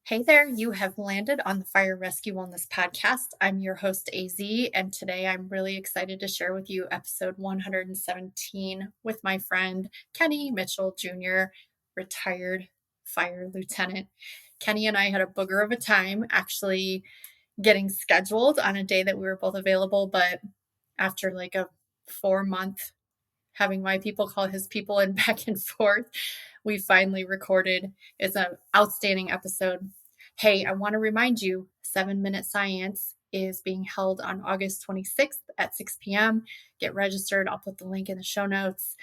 Hey there, you have landed on the Fire Rescue Wellness Podcast. I'm your host, AZ, and today I'm really excited to share with you episode 117 with my friend Kenny Mitchell Jr., retired fire lieutenant. Kenny and I had a booger of a time actually getting scheduled on a day that we were both available, but after like a 4 month having my people call his people and back and forth, we finally recorded. It's an outstanding episode. Hey, I want to remind you 7 Minute Science is being held on August 26th at 6 p.m. Get registered. I'll put the link in the show notes.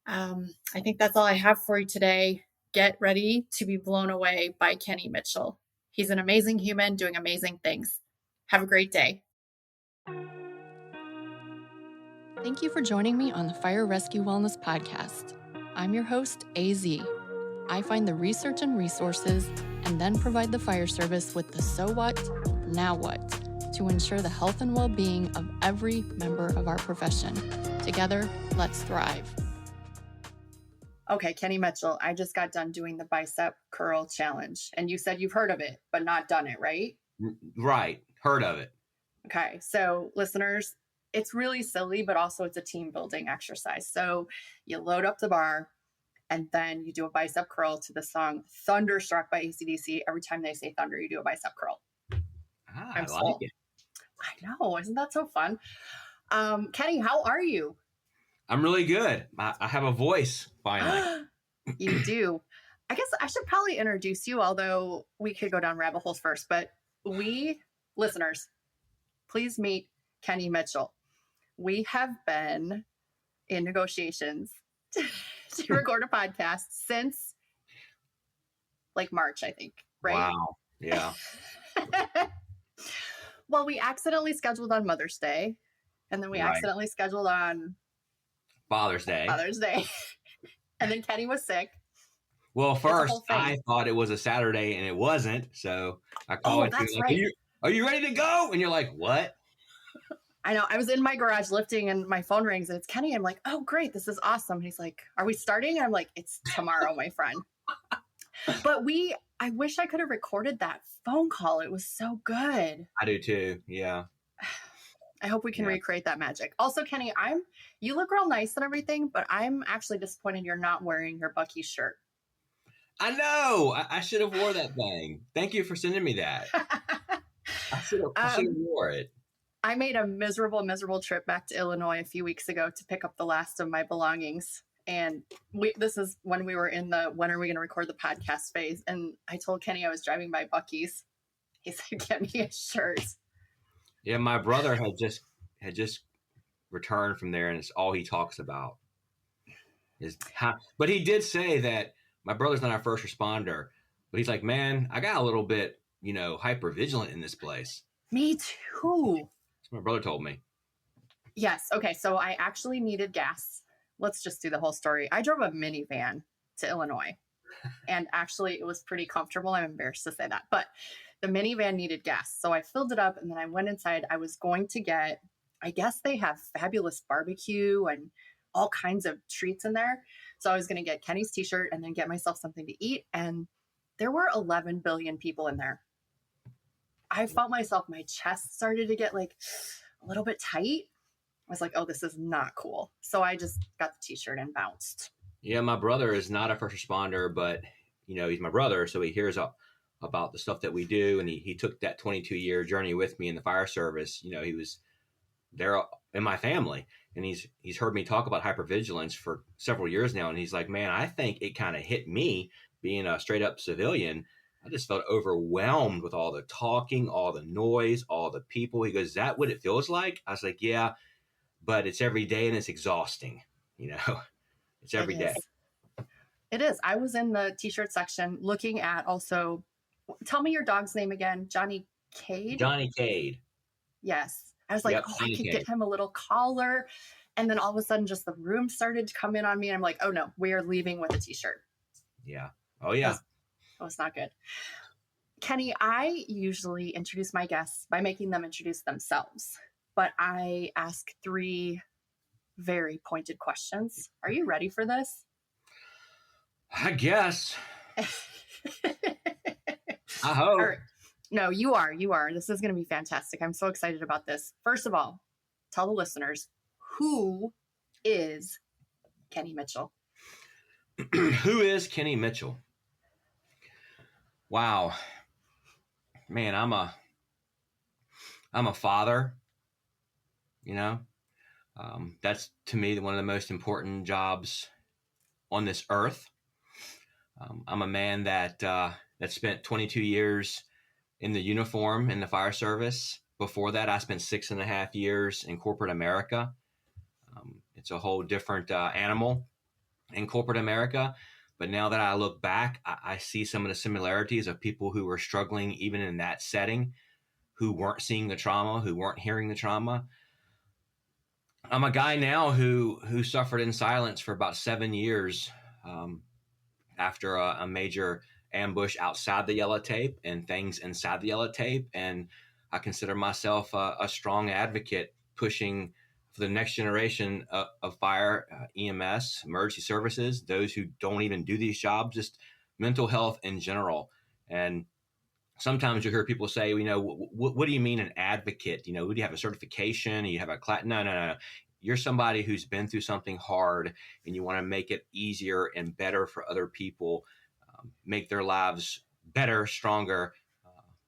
I think that's all I have for you today. Get ready to be blown away by Kenny Mitchell. He's an amazing human doing amazing things. Have a great day. Thank you for joining me on the Fire Rescue Wellness Podcast. I'm your host, AZ. I find the research and resources and then provide the fire service with the so what, now what, to ensure the health and well-being of every member of our profession. Together, let's thrive. Okay, Kenny Mitchell, I just got done doing the bicep curl challenge, and you said you've heard of it, but not done it, right? Right. Heard of it. Okay, so listeners, it's really silly, but also it's a team building exercise. So you load up the bar and then you do a bicep curl to the song Thunderstruck by AC/DC. Every time they say thunder, you do a bicep curl. I like it. I know. Isn't that so fun? Kenny, how are you? I'm really good. I have a voice finally. You do. I guess I should probably introduce you, although we could go down rabbit holes first. But we, listeners, please meet Kenny Mitchell. We have been in negotiations to record a podcast since like March, I think, right? Wow. Yeah. Well, we accidentally scheduled on Mother's Day, and then we accidentally scheduled on Father's Day. And then Kenny was sick. Well, first I thought it was a Saturday and it wasn't, so I called you like, right. Are you ready to go? And you're like, what? I know. I was in my garage lifting and my phone rings and it's Kenny. I'm like, oh, great. This is awesome. And he's like, are we starting? And I'm like, it's tomorrow, my friend. But I wish I could have recorded that phone call. It was so good. I do too. Yeah. I hope we can recreate that magic. Also, Kenny, you look real nice and everything, but I'm actually disappointed you're not wearing your Buc-ee's shirt. I know. I should have wore that thing. Thank you for sending me that. I should have wore it. I made a miserable trip back to Illinois a few weeks ago to pick up the last of my belongings. And this is when we were in the when are we going to record the podcast phase. And I told Kenny I was driving by Buc-ee's. He said, get me a shirt. Yeah, my brother had just returned from there, and it's all he talks about. But he did say that my brother's not our first responder, but he's like, man, I got a little bit, hyper vigilant in this place. Me too. That's what my brother told me. Yes. Okay. So I actually needed gas. Let's just do the whole story. I drove a minivan to Illinois, and actually it was pretty comfortable. I'm embarrassed to say that, but the minivan needed gas. So I filled it up and then I went inside. I was going to get, I guess they have fabulous barbecue and all kinds of treats in there. So I was going to get Kenny's t-shirt and then get myself something to eat. And there were 11 billion people in there. I felt my chest started to get like a little bit tight. I was like, oh, this is not cool. So I just got the t-shirt and bounced. Yeah, my brother is not a first responder, but, he's my brother. So he hears about the stuff that we do. And he took that 22-year journey with me in the fire service. He was there in my family. And he's heard me talk about hypervigilance for several years now. And he's like, man, I think it kind of hit me being a straight up civilian. I just felt overwhelmed with all the talking, all the noise, all the people. He goes, is that what it feels like? I was like, yeah, but it's every day and it's exhausting. It's every day. It is. I was in the t-shirt section looking at also, tell me your dog's name again. Johnny Cade? Johnny Cade. Yes. I was like, I could get him a little collar. And then all of a sudden just the room started to come in on me. And I'm like, oh no, we are leaving with a t-shirt. Yeah. Oh yeah. That was not good. Kenny, I usually introduce my guests by making them introduce themselves, but I ask 3 very pointed questions. Are you ready for this? I guess. I hope. All right. No, you are. You are. This is going to be fantastic. I'm so excited about this. First of all, tell the listeners, who is Kenny Mitchell? Who is Kenny Mitchell? Wow, man, I'm a father. You know, that's to me one of the most important jobs on this earth. I'm a man that spent 22 years in the uniform in the fire service. Before that, I spent 6.5 years in corporate America. It's a whole different animal in corporate America. But now that I look back, I see some of the similarities of people who were struggling even in that setting, who weren't seeing the trauma, who weren't hearing the trauma. I'm a guy now who suffered in silence for about 7 years after a major ambush outside the yellow tape and things inside the yellow tape. And I consider myself a strong advocate pushing for the next generation of fire, EMS, emergency services, those who don't even do these jobs, just mental health in general. And sometimes you hear people say, what do you mean an advocate? Do you have a certification? You have a class? No. You're somebody who's been through something hard and you want to make it easier and better for other people, make their lives better, stronger.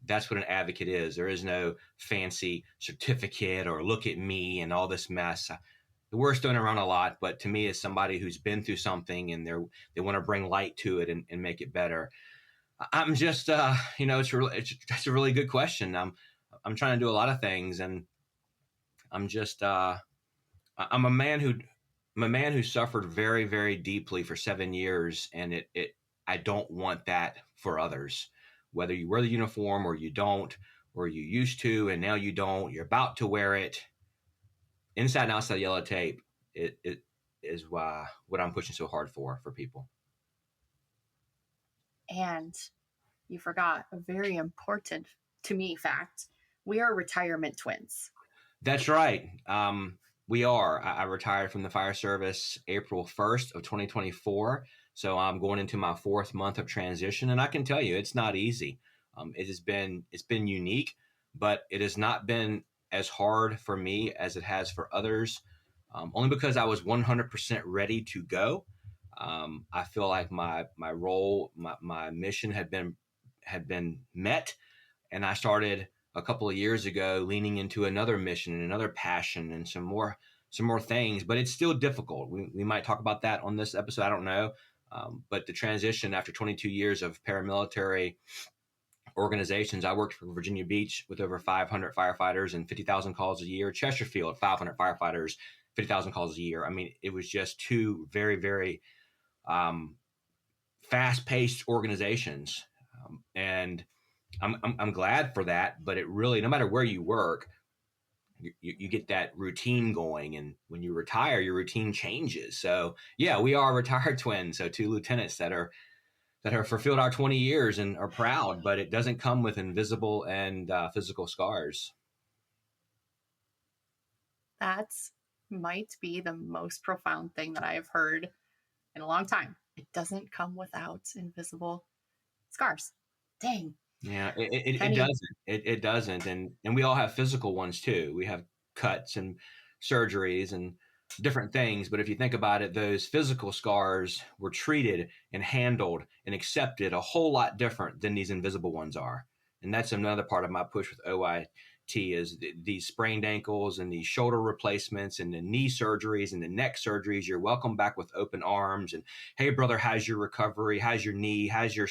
That's what an advocate is. There is no fancy certificate or look at me and all this mess. The word's thrown around a lot, but to me, it's somebody who's been through something and they want to bring light to it and make it better. I'm just, it's a really good question. I'm trying to do a lot of things, and I'm just, I'm a man who suffered very, very deeply for 7 years, and I don't want that for others. Whether you wear the uniform or you don't, or you used to and now you don't, you're about to wear it, inside and outside yellow tape, it is what I'm pushing so hard for people. And you forgot a very important to me fact. We are retirement twins. That's right. We are. I retired from the fire service April 1st of 2024. So I'm going into my 4th month of transition. And I can tell you, it's not easy. It's been unique, but it has not been as hard for me as it has for others, only because I was 100% ready to go. I feel like my role, my mission had been met. And I started a couple of years ago leaning into another mission and another passion and some more things, but it's still difficult. We might talk about that on this episode. I don't know. But the transition after 22 years of paramilitary organizations, I worked for Virginia Beach with over 500 firefighters and 50,000 calls a year. Chesterfield, 500 firefighters, 50,000 calls a year. I mean, it was just two very, very fast-paced organizations, and I'm glad for that. But it really, no matter where you work, you get that routine going, and when you retire, your routine changes. So yeah, we are retired twins. So 2 lieutenants that have fulfilled our 20 years and are proud, but it doesn't come with invisible and physical scars. That might be the most profound thing that I have heard in a long time. It doesn't come without invisible scars. Dang. Yeah, it doesn't. It doesn't. And we all have physical ones too. We have cuts and surgeries and different things. But if you think about it, those physical scars were treated and handled and accepted a whole lot different than these invisible ones are. And that's another part of my push with OIT is these sprained ankles and these shoulder replacements and the knee surgeries and the neck surgeries. You're welcome back with open arms. And hey, brother, how's your recovery? How's your knee? How's your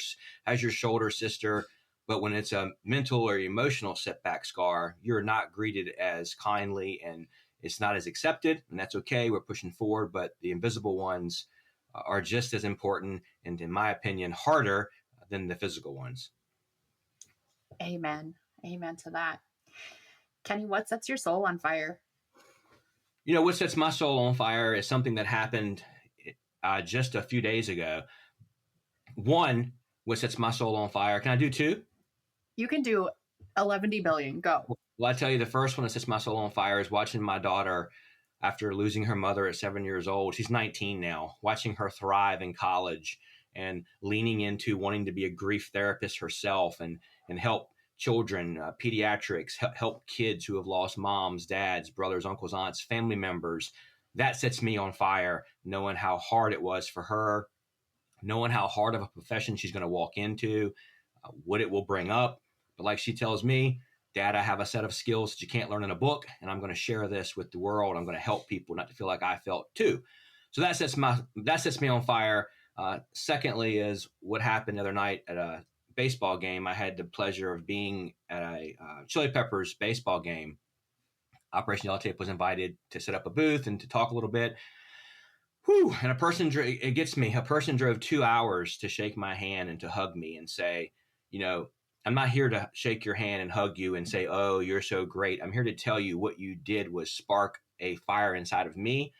shoulder, sister? But when it's a mental or emotional setback scar, you're not greeted as kindly and it's not as accepted. And that's okay. We're pushing forward. But the invisible ones are just as important and, in my opinion, harder than the physical ones. Amen. Amen to that. Kenny, what sets your soul on fire? What sets my soul on fire is something that happened just a few days ago. One, what sets my soul on fire. Can I do 2? You can do 11 billion. Go. Well, I tell you, the first one that sets my soul on fire is watching my daughter, after losing her mother at 7 years old. She's 19 now, watching her thrive in college and leaning into wanting to be a grief therapist herself and help children, pediatrics, help kids who have lost moms, dads, brothers, uncles, aunts, family members. That sets me on fire, knowing how hard it was for her, knowing how hard of a profession she's going to walk into, what it will bring up. But like she tells me, Dad, I have a set of skills that you can't learn in a book, and I'm going to share this with the world. I'm going to help people not to feel like I felt too. So that sets me on fire. Secondly, is what happened the other night at a baseball game. I had the pleasure of being at a Chili Peppers baseball game. Operation Yellow Tape was invited to set up a booth and to talk a little bit. Whew, and it gets me. A person drove 2 hours to shake my hand and to hug me and say, I'm not here to shake your hand and hug you and say, oh, you're so great. I'm here to tell you what you did was spark a fire inside of me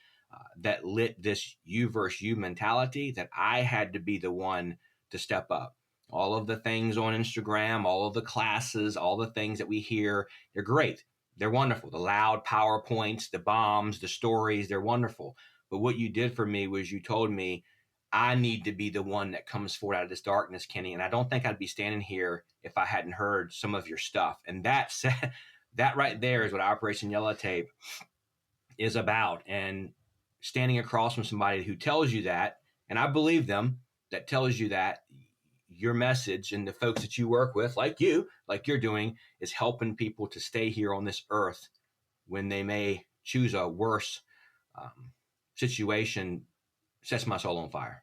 that lit this you versus you mentality that I had to be the one to step up. All of the things on Instagram, all of the classes, all the things that we hear, they're great. They're wonderful. The loud PowerPoints, the bombs, the stories, they're wonderful. But what you did for me was you told me I need to be the one that comes forward out of this darkness, Kenny. And I don't think I'd be standing here if I hadn't heard some of your stuff. And that right there is what Operation Yellow Tape is about. And standing across from somebody who tells you that, and I believe them, that tells you that your message and the folks that you work with, like you're doing, is helping people to stay here on this earth when they may choose a worse situation, sets my soul on fire.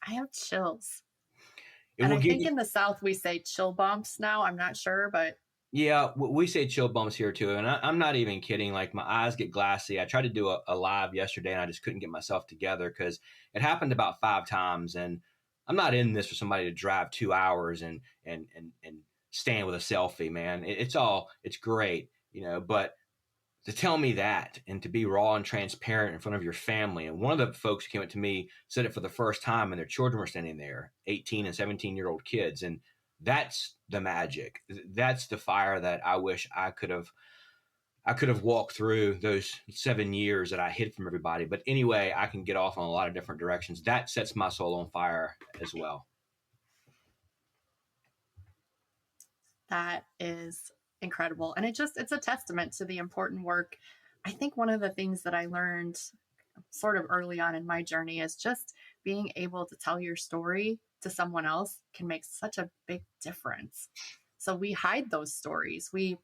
I have chills. And I think in the South we say chill bumps now. I'm not sure, but yeah, we say chill bumps here too. And I'm not even kidding. Like my eyes get glassy. I tried to do a live yesterday and I just couldn't get myself together because it happened about 5 times. And I'm not in this for somebody to drive 2 hours and stand with a selfie, man. It's great, but to tell me that and to be raw and transparent in front of your family. And one of the folks who came up to me said it for the first time and their children were standing there, 18 and 17-year-old kids. And that's the magic. That's the fire that I wish I could have walked through those 7 years that I hid from everybody. But anyway, I can get off on a lot of different directions. That sets my soul on fire as well. That is incredible. And it's a testament to the important work. I think one of the things that I learned sort of early on in my journey is just being able to tell your story to someone else can make such a big difference. So we hide those stories. We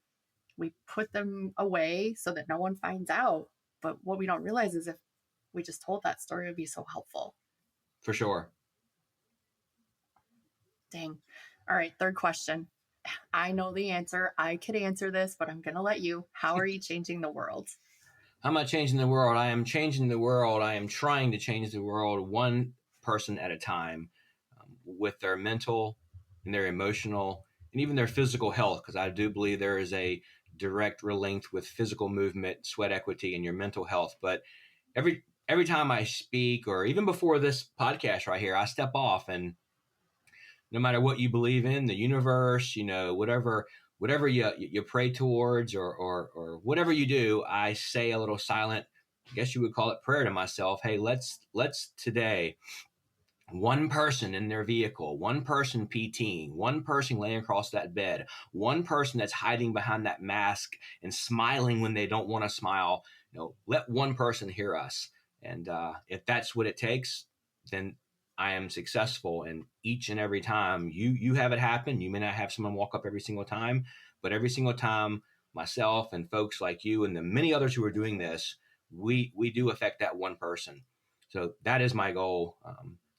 put them away so that no one finds out. But what we don't realize is if we just told that story, it would be so helpful. For sure. Dang. All right. Third question. I know the answer. I could answer this, but I'm going to let you. How are you changing the world? How am I changing the world? I am changing the world. I am trying to change the world one person at a time with their mental and their emotional and even their physical health, because I do believe there is a direct link with physical movement, sweat equity, and your mental health. But every time I speak, or even before this podcast right here, I step off, and no matter what you believe in, the universe, whatever you pray towards or whatever you do, I say a little silent, I guess you would call it prayer to myself. Hey, let's today, one person in their vehicle, one person PTing, one person laying across that bed, one person that's hiding behind that mask and smiling when they don't want to smile, let one person hear us. And if that's what it takes, then I am successful. And each and every time you have it happen, you may not have someone walk up every single time, but every single time myself and folks like you and the many others who are doing this, we do affect that one person. So that is my goal.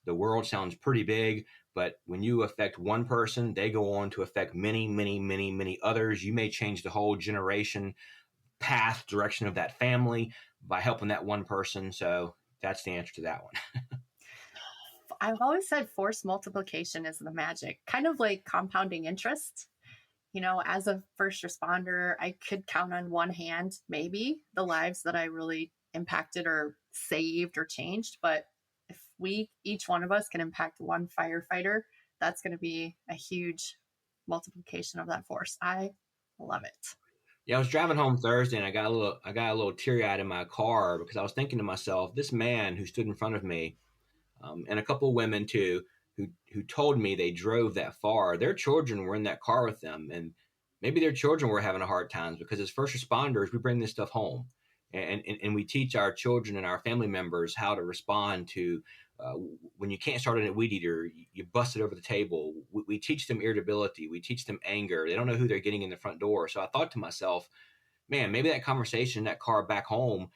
The world sounds pretty big, but when you affect one person, they go on to affect many, many, many, many others. You may change the whole generation path, direction of that family by helping that one person. So that's the answer to that one. I've always said force multiplication is the magic, kind of like compounding interest. As a first responder, I could count on one hand, maybe, the lives that I really impacted or saved or changed. But if each one of us can impact one firefighter, that's going to be a huge multiplication of that force. I love it. Yeah, I was driving home Thursday and I got a little teary-eyed in my car because I was thinking to myself, this man who stood in front of me, and a couple of women too, who told me they drove that far. Their children were in that car with them, and maybe their children were having a hard time because as first responders, we bring this stuff home, and we teach our children and our family members how to respond to when you can't start on a weed eater, you bust it over the table. We teach them irritability, we teach them anger. They don't know who they're getting in the front door. So I thought to myself, man, maybe that conversation in that car back home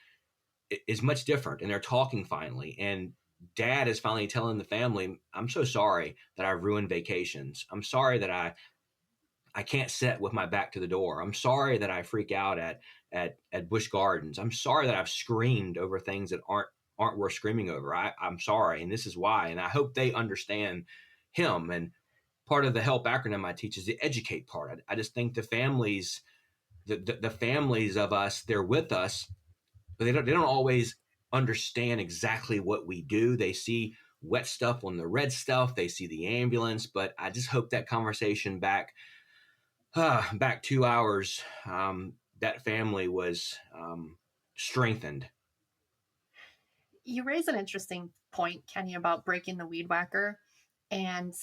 is much different, and they're talking finally, and dad is finally telling the family, I'm so sorry that I've ruined vacations. I'm sorry that I can't sit with my back to the door. I'm sorry that I freak out at Busch Gardens. I'm sorry that I've screamed over things that aren't worth screaming over. I'm sorry, and this is why. And I hope they understand him. And part of the HELP acronym I teach is the educate part. I just think the families of us, they're with us, but they don't always understand exactly what we do. They see wet stuff on the red stuff. They see the ambulance, but I just hope that conversation back 2 hours, that family was strengthened. You raise an interesting point, Kenny, about breaking the weed whacker. And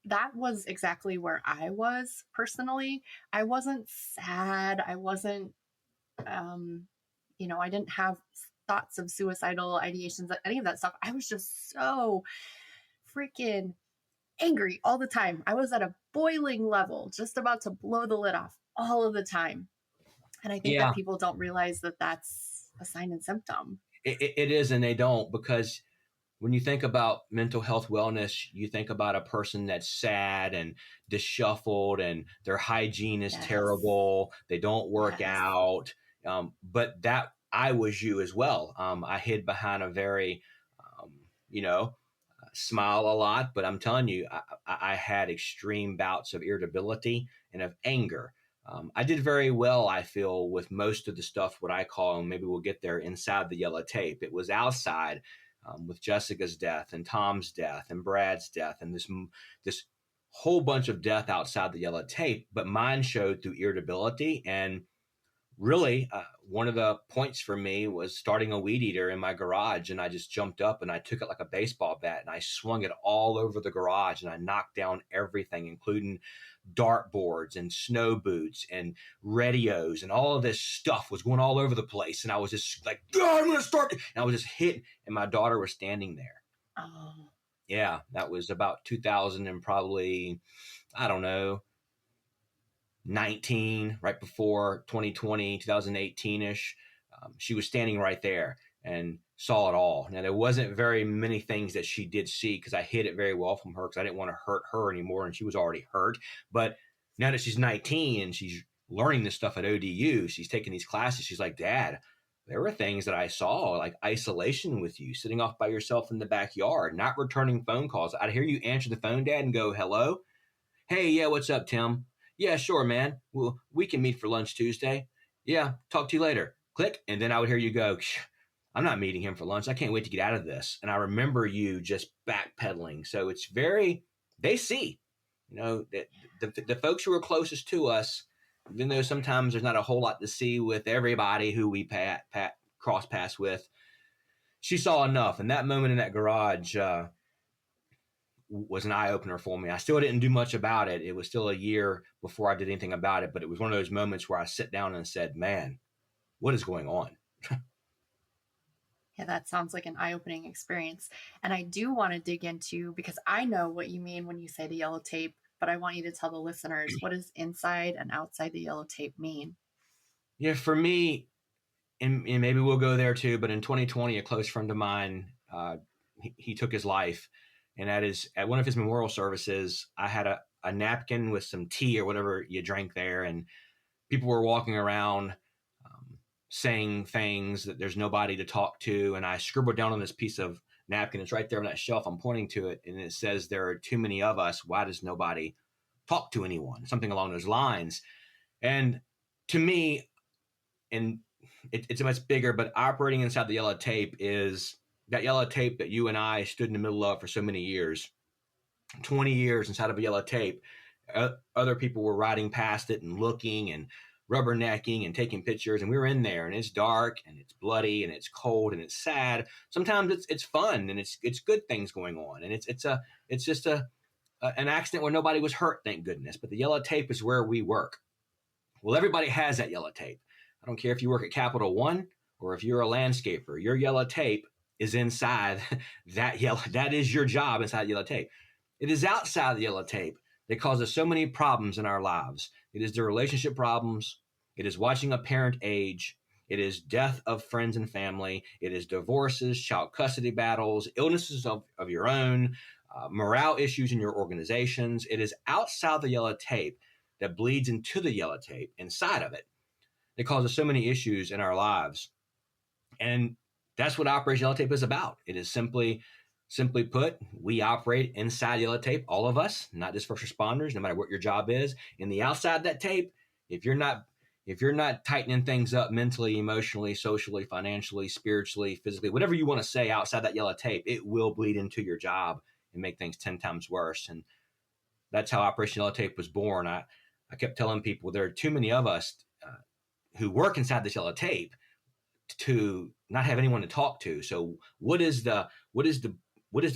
that was exactly where I was personally. I wasn't sad. I wasn't, I didn't have thoughts of suicidal ideations, any of that stuff. I was just so freaking angry all the time. I was at a boiling level, just about to blow the lid off all of the time. And I think that people don't realize that that's a sign and symptom. It is, and they don't, because when you think about mental health wellness, you think about a person that's sad and disshuffled and their hygiene is terrible. They don't work out. But that I was you as well. I hid behind a very, smile a lot, but I'm telling you, I had extreme bouts of irritability and of anger. I did very well, I feel, with most of the stuff, what I call, and maybe we'll get there, inside the yellow tape. It was outside with Jessica's death and Tom's death and Brad's death and this whole bunch of death outside the yellow tape, but mine showed through irritability. And really, one of the points for me was starting a weed eater in my garage, and I just jumped up and I took it like a baseball bat and I swung it all over the garage and I knocked down everything, including dartboards and snow boots and radios, and all of this stuff was going all over the place. And I was just like, oh, I'm going to start. And I was just hit, and my daughter was standing there. Oh. Yeah, that was about 2000 and probably, I don't know, 19, right before 2020, 2018-ish. She was standing right there and saw it all. Now, there wasn't very many things that she did see because I hid it very well from her because I didn't want to hurt her anymore, and she was already hurt. But now that she's 19 and she's learning this stuff at ODU, she's taking these classes, she's like, Dad, there were things that I saw, like isolation with you, sitting off by yourself in the backyard, not returning phone calls. I'd hear you answer the phone, Dad, and go, hello? Hey, yeah, what's up, Tim? Yeah, sure, man. Well, we can meet for lunch Tuesday. Yeah, talk to you later. Click. And then I would hear you go, I'm not meeting him for lunch. I can't wait to get out of this. And I remember you just backpedaling. So it's they see, the folks who are closest to us, even though sometimes there's not a whole lot to see with everybody who we cross paths with, she saw enough. And that moment in that garage was an eye-opener for me. I still didn't do much about it. It was still a year before I did anything about it, but it was one of those moments where I sit down and said, man, what is going on? Yeah, that sounds like an eye-opening experience. And I do want to dig into, because I know what you mean when you say the yellow tape, but I want you to tell the listeners, what does inside and outside the yellow tape mean? Yeah, for me, and maybe we'll go there too, but in 2020, a close friend of mine, he took his life. And that is, at one of his memorial services, I had a napkin with some tea or whatever you drank there. And people were walking around saying things that there's nobody to talk to. And I scribbled down on this piece of napkin. It's right there on that shelf. I'm pointing to it. And it says, there are too many of us. Why does nobody talk to anyone? Something along those lines. And to me, and it's much bigger, but operating inside the yellow tape is that yellow tape that you and I stood in the middle of for so many years, 20 years inside of a yellow tape. Other people were riding past it and looking and rubbernecking and taking pictures. And we were in there, and it's dark and it's bloody and it's cold and it's sad. Sometimes it's fun and it's good things going on. And it's just an accident where nobody was hurt, thank goodness. But the yellow tape is where we work. Well, everybody has that yellow tape. I don't care if you work at Capital One or if you're a landscaper, your yellow tape is inside that is your job inside yellow tape. It is outside the yellow tape that causes so many problems in our lives. It is the relationship problems. It is watching a parent age. It is death of friends and family. It is divorces, child custody battles, illnesses of your own, morale issues in your organizations. It is outside the yellow tape that bleeds into the yellow tape inside of it. It causes so many issues in our lives. And that's what Operation Yellow Tape is about. It is simply put, we operate inside yellow tape, all of us, not just first responders, no matter what your job is. And the outside that tape, if you're not tightening things up mentally, emotionally, socially, financially, spiritually, physically, whatever you want to say outside that yellow tape, it will bleed into your job and make things 10 times worse. And that's how Operation Yellow Tape was born. I kept telling people there are too many of us who work inside this yellow tape to not have anyone to talk to. So what is the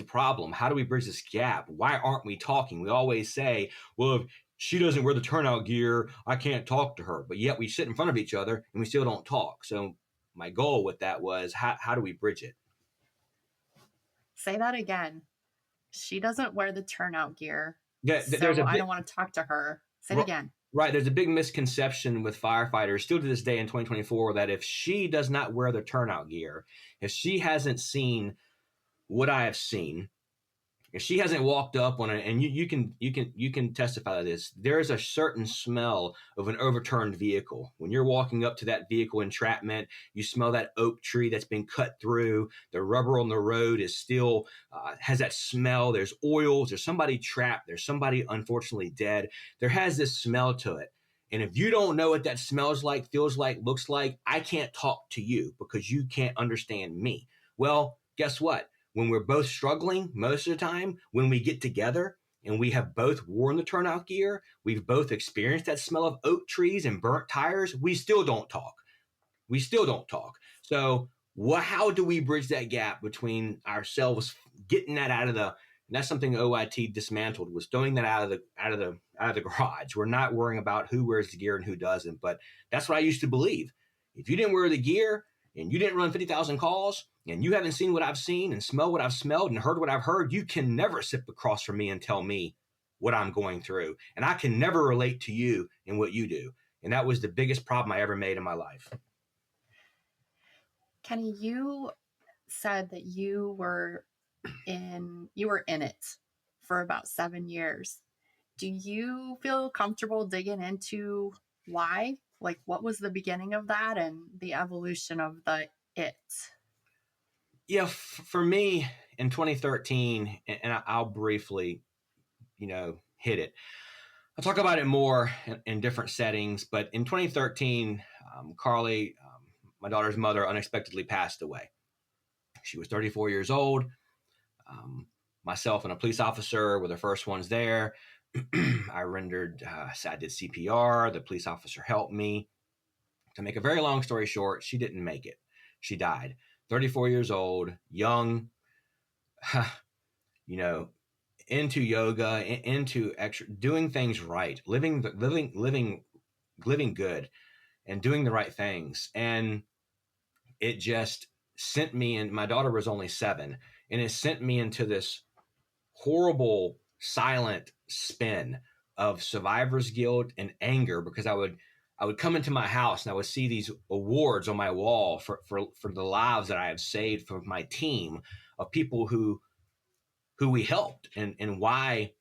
problem? How do we bridge this gap? Why aren't we talking? We always say, well, if she doesn't wear the turnout gear, I can't talk to her. But yet we sit in front of each other and we still don't talk. So my goal with that was, how do we bridge it? Say that again. She doesn't wear the turnout gear. Yeah, I don't want to talk to her. Say it again. Right. There's a big misconception with firefighters still to this day in 2024 that if she does not wear the turnout gear, if she hasn't seen what I have seen, if she hasn't walked up on it, and you can testify to this, there is a certain smell of an overturned vehicle. When you're walking up to that vehicle entrapment, you smell that oak tree that's been cut through. The rubber on the road is still has that smell. There's oils. There's somebody trapped. There's somebody unfortunately dead. There has this smell to it. And if you don't know what that smells like, feels like, looks like, I can't talk to you because you can't understand me. Well, guess what? When we're both struggling, most of the time, when we get together and we have both worn the turnout gear, we've both experienced that smell of oak trees and burnt tires, we still don't talk. So how do we bridge that gap between ourselves, getting that out of and that's something OIT dismantled, was throwing that out of the garage. We're not worrying about who wears the gear and who doesn't, but that's what I used to believe. If you didn't wear the gear and you didn't run 50,000 calls, and you haven't seen what I've seen and smelled what I've smelled and heard what I've heard, you can never sit across from me and tell me what I'm going through. And I can never relate to you in what you do. And that was the biggest problem I ever made in my life. Kenny, you said that you were in it for about 7 years. Do you feel comfortable digging into why? Like, what was the beginning of that and the evolution of the it? Yeah, for me in 2013, and I'll briefly, hit it. I'll talk about it more in different settings, but in 2013, Carly, my daughter's mother, unexpectedly passed away. She was 34 years old. Myself and a police officer were the first ones there. I did CPR. The police officer helped me. To make a very long story short, she didn't make it. She died. 34 years old, young, into yoga, into doing things right, living good, and doing the right things. And it just sent me, and my daughter was only 7, and it sent me into this horrible, silent spin of survivor's guilt and anger, because I would come into my house and I would see these awards on my wall for the lives that I have saved for my team of people who we helped, and why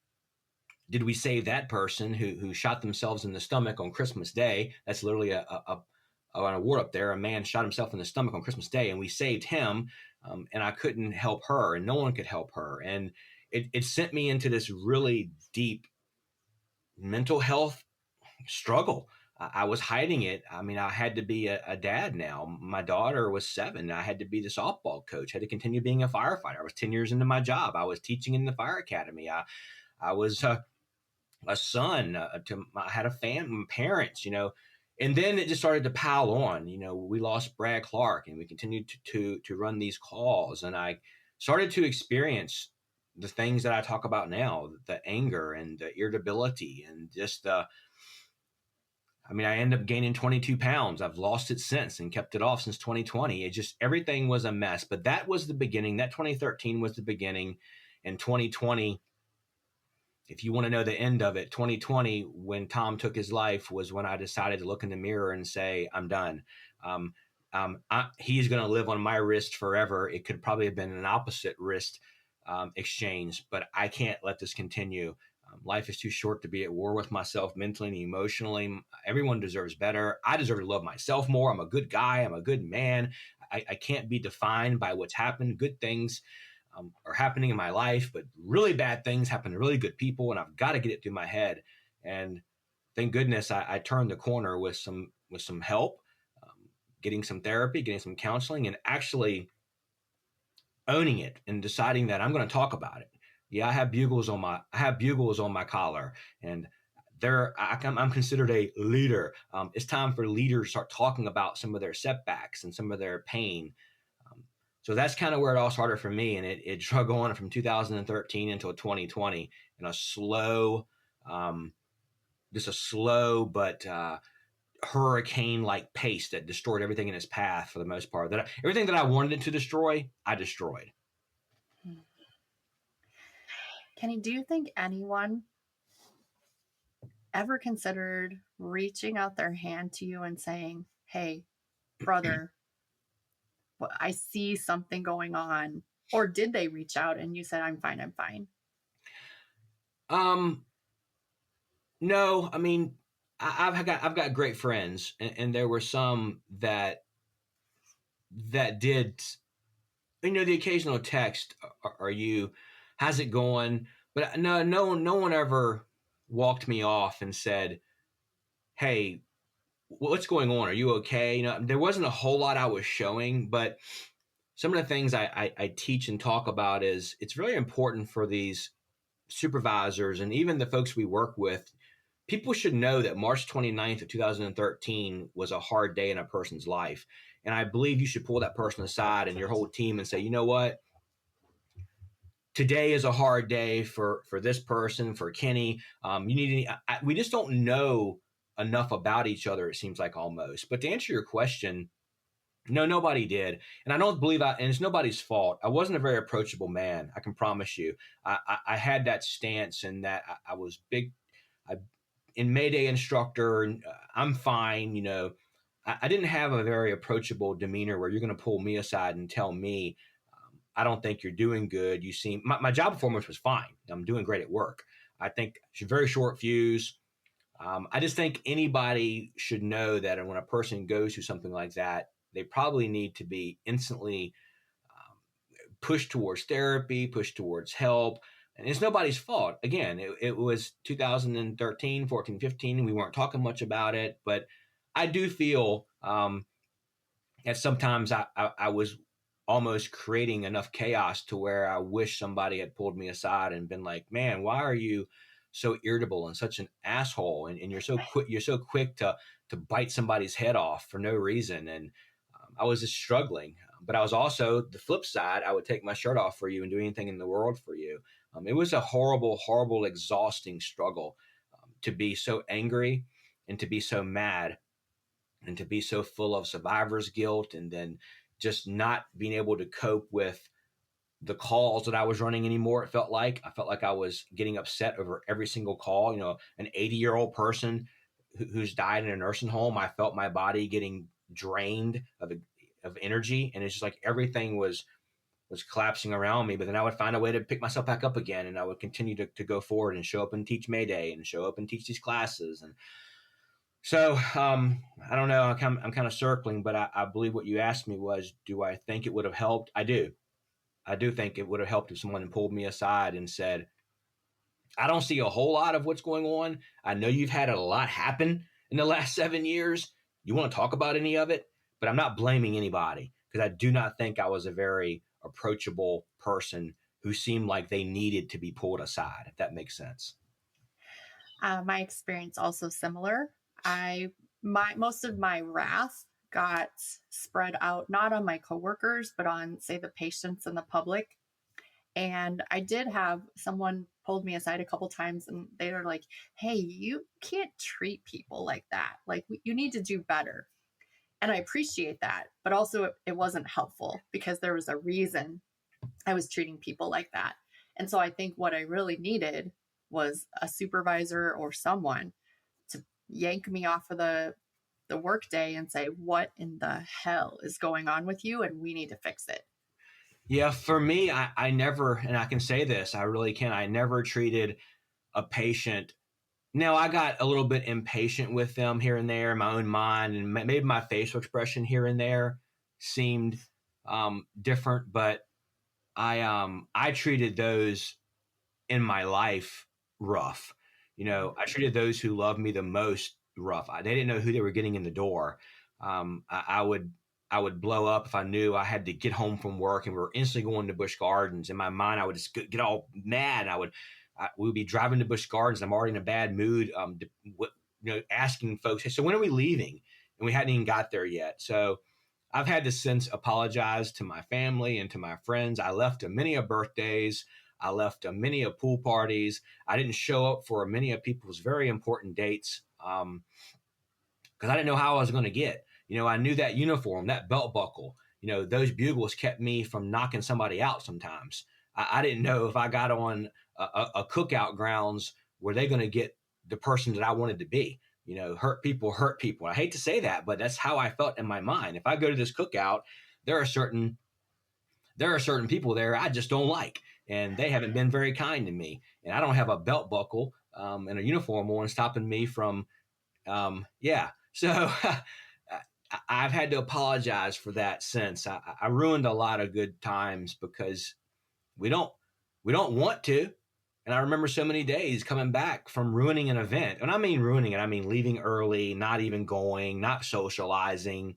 did we save that person who shot themselves in the stomach on Christmas Day? That's literally an award up there. A man shot himself in the stomach on Christmas Day, and we saved him, and I couldn't help her, and no one could help her. And it sent me into this really deep mental health struggle. I was hiding it. I mean, I had to be a dad now. My daughter was 7. I had to be the softball coach, had to continue being a firefighter. I was 10 years into my job. I was teaching in the fire academy. I was a son. I had a family, parents, And then it just started to pile on. We lost Brad Clark, and we continued to run these calls, and I started to experience the things that I talk about now, the anger and the irritability and just I ended up gaining 22 pounds. I've lost it since and kept it off since 2020. It just, everything was a mess. But that was the beginning. That 2013 was the beginning. And 2020, if you want to know the end of it, 2020, when Tom took his life, was when I decided to look in the mirror and say, I'm done. He's going to live on my wrist forever. It could probably have been an opposite wrist exchange, but I can't let this continue. Life is too short to be at war with myself mentally and emotionally. Everyone deserves better. I deserve to love myself more. I'm a good guy. I'm a good man. I can't be defined by what's happened. Good things are happening in my life, but really bad things happen to really good people, and I've got to get it through my head. And thank goodness I turned the corner with some help, getting some therapy, getting some counseling, and actually owning it and deciding that I'm going to talk about it. Yeah, I have bugles on my collar, and I'm considered a leader. It's time for leaders to start talking about some of their setbacks and some of their pain. So that's kind of where it all started for me, and it drug on from 2013 until 2020 in a slow, just a slow but hurricane-like pace that destroyed everything in its path for the most part. Everything that I wanted it to destroy, I destroyed. Kenny, do you think anyone ever considered reaching out their hand to you and saying, hey, brother, I see something going on? Or did they reach out and you said, I'm fine, I'm fine? No, I've got great friends, and there were some that did, the occasional text, are you, how's it going? But no one ever walked me off and said, hey, what's going on? Are you okay? There wasn't a whole lot I was showing, but some of the things I teach and talk about is it's really important for these supervisors and even the folks we work with. People should know that March 29th of 2013 was a hard day in a person's life. And I believe you should pull that person aside and your whole team and say, you know what? Today is a hard day for this person, for Kenny. We just don't know enough about each other, it seems like, almost. But to answer your question, no, nobody did. And I don't believe and it's nobody's fault. I wasn't a very approachable man, I can promise you. I had that stance, and that I was big. In Mayday instructor, I'm fine. I didn't have a very approachable demeanor where you're going to pull me aside and tell me, I don't think you're doing good. You seem, my job performance was fine. I'm doing great at work. I think it's a very short fuse. I just think anybody should know that when a person goes through something like that, they probably need to be instantly pushed towards therapy, pushed towards help. And it's nobody's fault. Again, it was 2013, 14, 15. We weren't talking much about it, but I do feel that sometimes I was almost creating enough chaos to where I wish somebody had pulled me aside and been like, man, why are you so irritable and such an asshole? And you're so quick to bite somebody's head off for no reason. And I was just struggling. But I was also, the flip side, I would take my shirt off for you and do anything in the world for you. It was a horrible, horrible, exhausting struggle to be so angry and to be so mad and to be so full of survivor's guilt, and then just not being able to cope with the calls that I was running anymore. I felt like I was getting upset over every single call. An 80-year-old person who's died in a nursing home, I felt my body getting drained of energy, and it's just like everything was collapsing around me. But then I would find a way to pick myself back up again, and I would continue to go forward and show up and teach Mayday and show up and teach these classes. And so I don't know, I'm kind of circling, but I believe what you asked me was, do I think it would have helped? I do think it would have helped if someone had pulled me aside and said, I don't see a whole lot of what's going on. I know you've had a lot happen in the last 7 years. You want to talk about any of it? But I'm not blaming anybody, because I do not think I was a very approachable person who seemed like they needed to be pulled aside, if that makes sense. My experience also similar. I most of my wrath got spread out, not on my coworkers, but on, say, the patients and the public. And I did have someone pulled me aside a couple times and they were like, hey, you can't treat people like that. Like, you need to do better. And I appreciate that. But also, it wasn't helpful because there was a reason I was treating people like that. And so I think what I really needed was a supervisor or someone to yank me off of the work day and say, what in the hell is going on with you? And we need to fix it. Yeah, for me, I never, and I can say this, I really can, I never treated a patient. Now, I got a little bit impatient with them here and there in my own mind, and maybe my facial expression here and there seemed different, but I treated those in my life rough. I treated those who loved me the most rough. They didn't know who they were getting in the door. I would blow up if I knew I had to get home from work and we were instantly going to Busch Gardens. In my mind, I would just get all mad. We would be driving to Busch Gardens. I'm already in a bad mood. Asking folks, hey, so when are we leaving? And we hadn't even got there yet. So I've had to since apologize to my family and to my friends. I left to many of birthdays. I left to many of pool parties. I didn't show up for many of people's very important dates because I didn't know how I was going to get. I knew that uniform, that belt buckle, those bugles kept me from knocking somebody out sometimes. I didn't know if I got on a cookout grounds, were they going to get the person that I wanted to be? Hurt people hurt people. I hate to say that, but that's how I felt in my mind. If I go to this cookout, there are certain people there I just don't like, and they haven't been very kind to me. And I don't have a belt buckle and a uniform on stopping me from, So I've had to apologize for that since. I ruined a lot of good times because we don't want to. And I remember so many days coming back from ruining an event. And I mean ruining it. I mean leaving early, not even going, not socializing,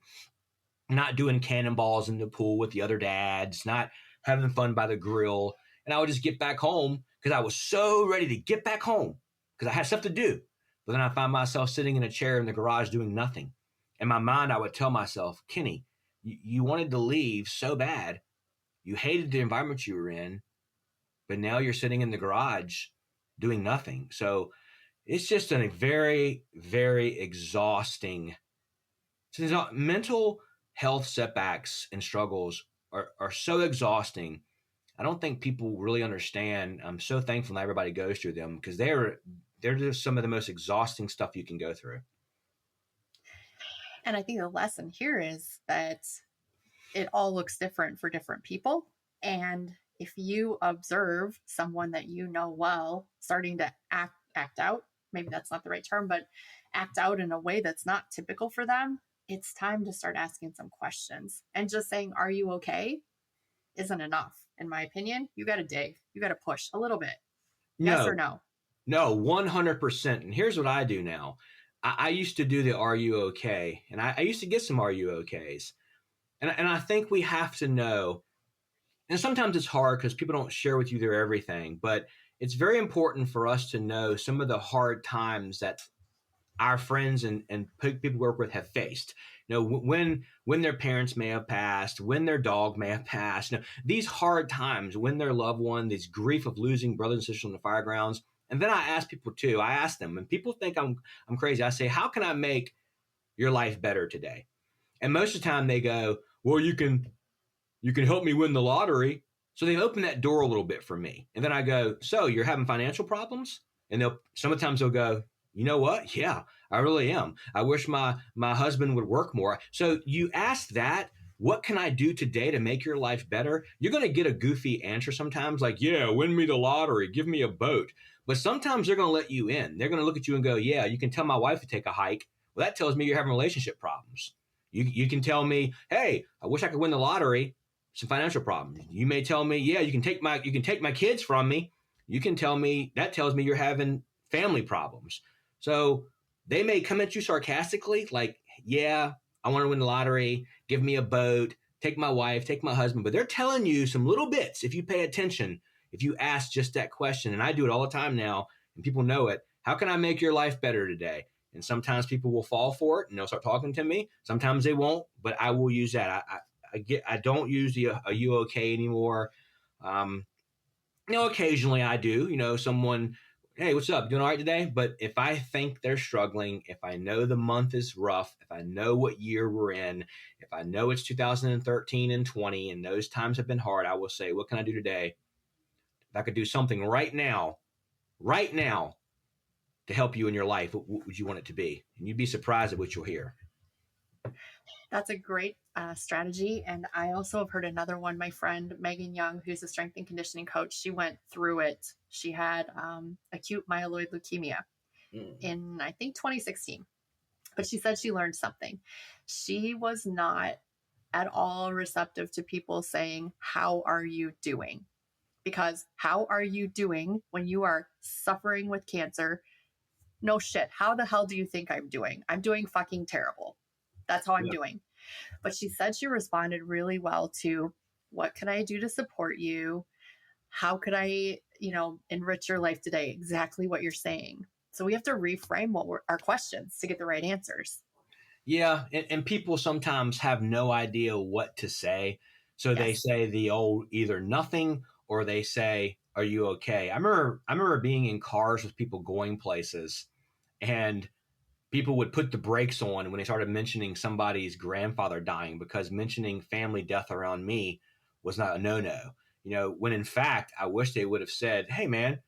not doing cannonballs in the pool with the other dads, not having fun by the grill. And I would just get back home because I was so ready to get back home because I had stuff to do. But then I find myself sitting in a chair in the garage doing nothing. In my mind, I would tell myself, Kenny, you wanted to leave so bad. You hated the environment you were in, but now you're sitting in the garage doing nothing. So it's just a very, very exhausting. So mental health setbacks and struggles are so exhausting. I don't think people really understand. I'm so thankful that everybody goes through them because they're just some of the most exhausting stuff you can go through. And I think the lesson here is that it all looks different for different people. And if you observe someone that you know well starting to act out, maybe that's not the right term, but act out in a way that's not typical for them, it's time to start asking some questions. And just saying, are you okay? Isn't enough. In my opinion, you got to dig, you got to push a little bit. Yes or no? No, 100%. And here's what I do now. I used to do the Are You Okay? And I used to get some Are You Okays. And I think we have to know, and sometimes it's hard because people don't share with you their everything, but it's very important for us to know some of the hard times that our friends and people we work with have faced. When their parents may have passed, when their dog may have passed, these hard times, when their loved one, this grief of losing brothers and sisters on the fire grounds. And then I ask people too, I ask them, and people think I'm crazy. I say, how can I make your life better today? And most of the time they go, well, you can help me win the lottery. So they open that door a little bit for me. And then I go, so you're having financial problems? And sometimes they'll go, you know what? Yeah, I really am. I wish my husband would work more. So you ask that, what can I do today to make your life better? You're going to get a goofy answer sometimes like, yeah, win me the lottery, give me a boat. But sometimes they're going to let you in. They're going to look at you and go, yeah, you can tell my wife to take a hike. Well, that tells me you're having relationship problems. You can tell me, hey, I wish I could win the lottery, some financial problems. You may tell me, yeah, you can take my kids from me. You can tell me, that tells me you're having family problems. So they may come at you sarcastically, like, yeah, I want to win the lottery, give me a boat, take my wife, take my husband. But they're telling you some little bits, if you pay attention, if you ask just that question. And I do it all the time now, and people know it. How can I make your life better today? And sometimes people will fall for it and they'll start talking to me. Sometimes they won't, but I will use that. I don't use the "Are you okay?" anymore. Occasionally I do. Someone, "Hey, what's up? Doing all right today?" But if I think they're struggling, if I know the month is rough, if I know what year we're in, if I know it's 2013 and 20, and those times have been hard, I will say, "What can I do today? If I could do something right now, to help you in your life, what would you want it to be?" And you'd be surprised at what you'll hear. That's a great strategy. And I also have heard another one. My friend, Megan Young, who's a strength and conditioning coach, she went through it. She had acute myeloid leukemia in, I think, 2016. But she said she learned something. She was not at all receptive to people saying, "How are you doing?" Because how are you doing when you are suffering with cancer? No shit. How the hell do you think I'm doing? I'm doing fucking terrible. That's how I'm doing. But she said she responded really well to, "What can I do to support you? How could I, enrich your life today?" Exactly what you're saying. So we have to reframe our questions to get the right answers. Yeah. And people sometimes have no idea what to say. So they say the old either nothing, or they say, "Are you okay?" I remember being in cars with people going places, and people would put the brakes on when they started mentioning somebody's grandfather dying, because mentioning family death around me was not a no-no. When in fact, I wish they would have said, "Hey man,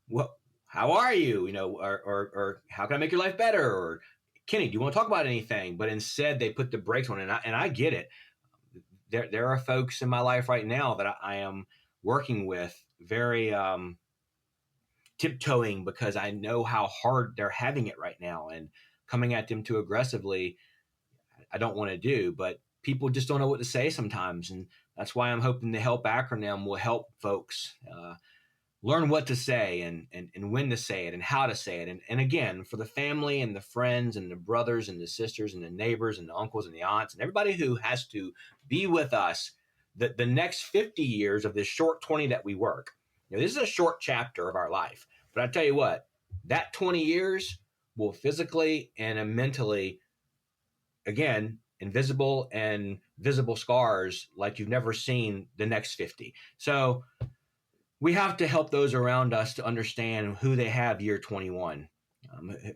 what, how are you? Or how can I make your life better? Or Kenny, do you want to talk about anything?" But instead they put the brakes on, and I get it. There are folks in my life right now that I am working with very, tiptoeing, because I know how hard they're having it right now, and coming at them too aggressively, I don't want to do, but people just don't know what to say sometimes. And that's why I'm hoping the HELP acronym will help folks learn what to say, and when to say it and how to say it. And again, for the family and the friends and the brothers and the sisters and the neighbors and the uncles and the aunts and everybody who has to be with us the next 50 years of this short 20 that we work. This is a short chapter of our life. But I tell you what, that 20 years will physically and mentally, again, invisible and visible scars like you've never seen the next 50. So we have to help those around us to understand who they have year 21,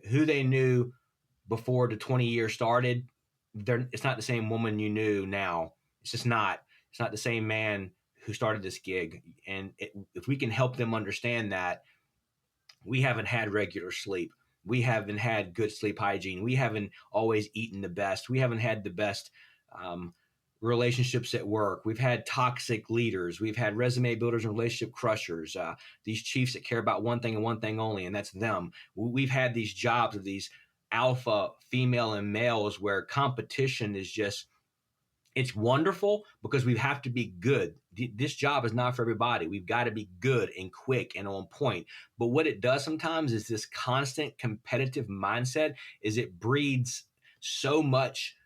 who they knew before the 20 years started. It's not the same woman you knew now. It's just not. It's not the same man who started this gig. And if we can help them understand that, we haven't had regular sleep. We haven't had good sleep hygiene. We haven't always eaten the best. We haven't had the best relationships at work. We've had toxic leaders. We've had resume builders and relationship crushers. These chiefs that care about one thing and one thing only, and that's them. We've had these jobs of these alpha female and males where competition is just, it's wonderful because we have to be good. This job is not for everybody. We've got to be good and quick and on point. But what it does sometimes is this constant competitive mindset is it breeds so much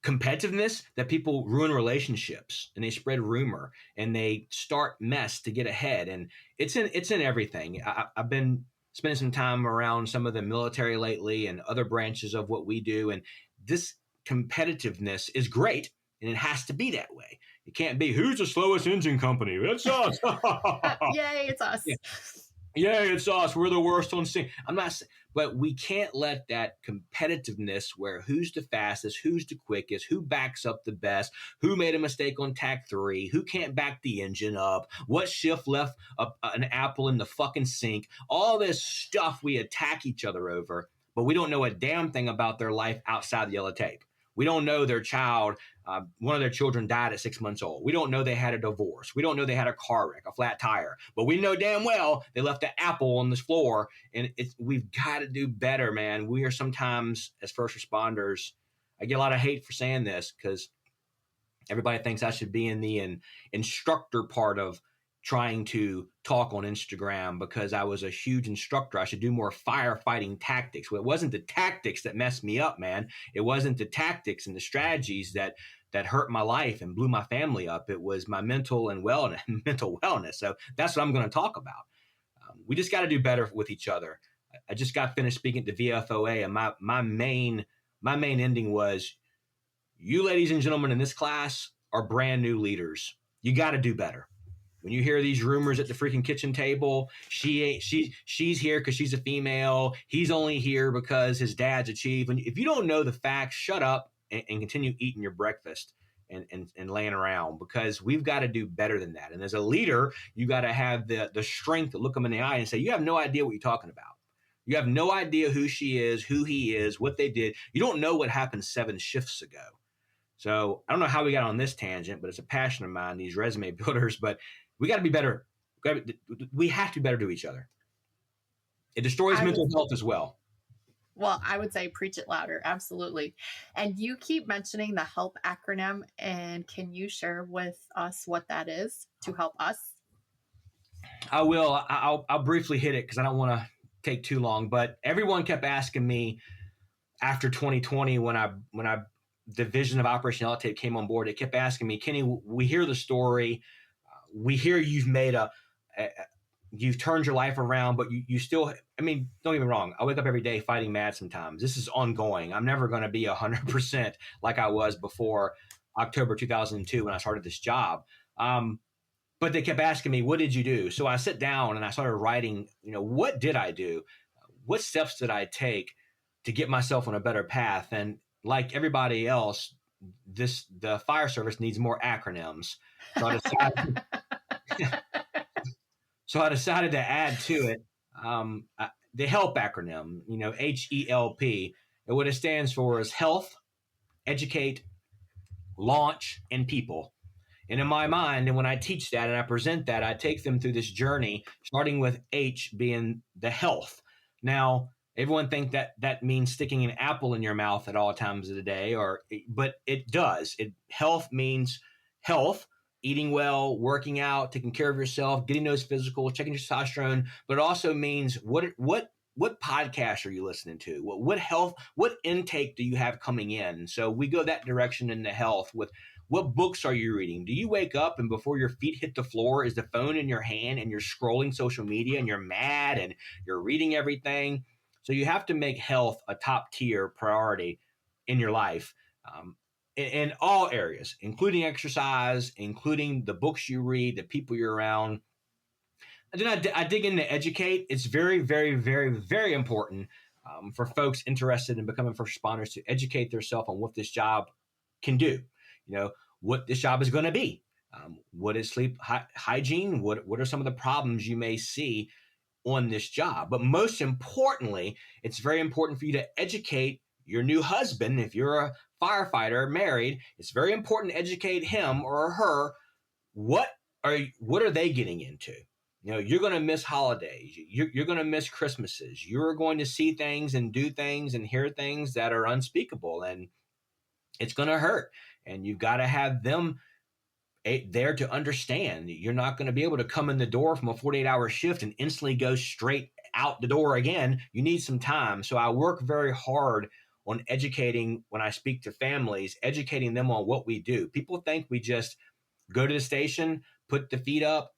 competitiveness that people ruin relationships, and they spread rumor, and they start mess to get ahead. And it's in everything. I've been spending some time around some of the military lately and other branches of what we do. And this competitiveness is great. And it has to be that way. It can't be, "Who's the slowest engine company?" It's us. Yay, it's us. Yay, it's us. We're the worst on scene. I'm not, but we can't let that competitiveness where who's the fastest, who's the quickest, who backs up the best, who made a mistake on tack 3, who can't back the engine up, what shift left an apple in the fucking sink. All this stuff we attack each other over, but we don't know a damn thing about their life outside the yellow tape. We don't know their child, one of their children died at 6 months old. We don't know they had a divorce. We don't know they had a car wreck, a flat tire. But we know damn well they left an apple on this floor. And we've got to do better, man. We are sometimes, as first responders, I get a lot of hate for saying this because everybody thinks I should be in the instructor part of trying to talk on Instagram because I was a huge instructor. I should do more firefighting tactics. Well, it wasn't the tactics that messed me up, man. It wasn't the tactics and the strategies that hurt my life and blew my family up. It was my mental wellness. So that's what I'm going to talk about. We just got to do better with each other. I just got finished speaking at the VFOA, and my main ending was, you ladies and gentlemen in this class are brand new leaders. You got to do better. When you hear these rumors at the freaking kitchen table, she's here because she's a female. He's only here because his dad's a chief. And if you don't know the facts, shut up and continue eating your breakfast and laying around, because we've got to do better than that. And as a leader, you got to have the strength to look them in the eye and say, you have no idea what you're talking about. You have no idea who she is, who he is, what they did. You don't know what happened 7 shifts ago. So I don't know how we got on this tangent, but it's a passion of mine, these resume builders. But we got to be better. We have to be better to each other. It destroys mental health as well. Well, I would say preach it louder. Absolutely. And you keep mentioning the HELP acronym. And can you share with us what that is to help us? I will. I'll briefly hit it because I don't want to take too long. But everyone kept asking me after 2020, when the vision of Operation Elevate came on board, they kept asking me, Kenny, we hear the story. We hear you've made you've turned your life around, but you still, I mean, don't get me wrong. I wake up every day fighting mad sometimes. This is ongoing. I'm never going to be 100% like I was before October 2002 when I started this job. But they kept asking me, what did you do? So I sat down and I started writing, what did I do? What steps did I take to get myself on a better path? And like everybody else, the fire service needs more acronyms. So I decided to add to it the HELP acronym, HELP. And what it stands for is health, educate, launch, and people. And in my mind, and when I teach that and I present that, I take them through this journey, starting with H being the health. Now, everyone think that means sticking an apple in your mouth at all times of the day, but it does. Health means health, eating well, working out, taking care of yourself, getting those physical, checking your testosterone, but it also means what podcast are you listening to? What intake do you have coming in? So we go that direction in the health with what books are you reading? Do you wake up and before your feet hit the floor is the phone in your hand and you're scrolling social media and you're mad and you're reading everything? So you have to make health a top tier priority in your life. In all areas, including exercise, including the books you read, the people you're around. And then I dig into educate. It's very, very, very, very important for folks interested in becoming first responders to educate themselves on what this job can do. What this job is going to be. What is sleep hygiene? What are some of the problems you may see on this job? But most importantly, it's very important for you to educate your new husband. If you're a firefighter married, it's very important to educate him or her. What are they getting into? You're going to miss holidays. You're going to miss Christmases. You're going to see things and do things and hear things that are unspeakable, and it's going to hurt. And you've got to have them there to understand. You're not going to be able to come in the door from a 48-hour shift and instantly go straight out the door again. You need some time. So I work very hard on educating, when I speak to families, educating them on what we do. People think we just go to the station, put the feet up,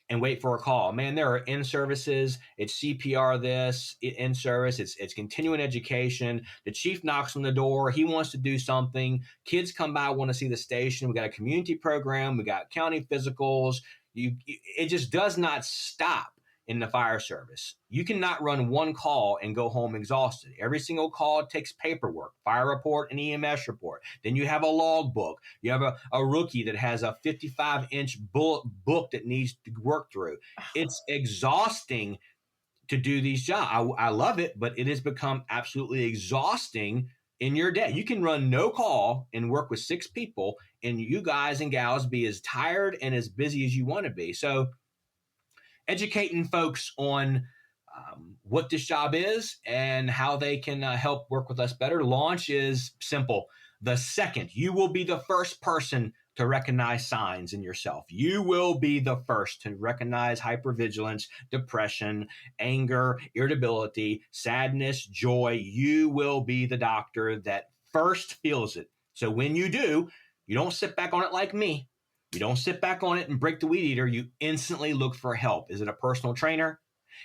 and wait for a call. Man, there are in-services. It's CPR this, in-service. It's continuing education. The chief knocks on the door. He wants to do something. Kids come by, want to see the station. We got a community program. We got county physicals. It just does not stop in the fire service. You cannot run one call and go home exhausted. Every single call takes paperwork, fire report and EMS report. Then you have a log book. You have a rookie that has a 55-inch book that needs to work through. It's exhausting to do these jobs. I love it, but it has become absolutely exhausting in your day. You can run no call and work with 6 people, and you guys and gals be as tired and as busy as you want to be. So educating folks on what this job is and how they can help work with us better. Launch is simple. The second, you will be the first person to recognize signs in yourself. You will be the first to recognize hypervigilance, depression, anger, irritability, sadness, joy. You will be the doctor that first feels it. So when you do, you don't sit back on it like me. You don't sit back on it and break the weed eater. You instantly look for help. Is it a personal trainer?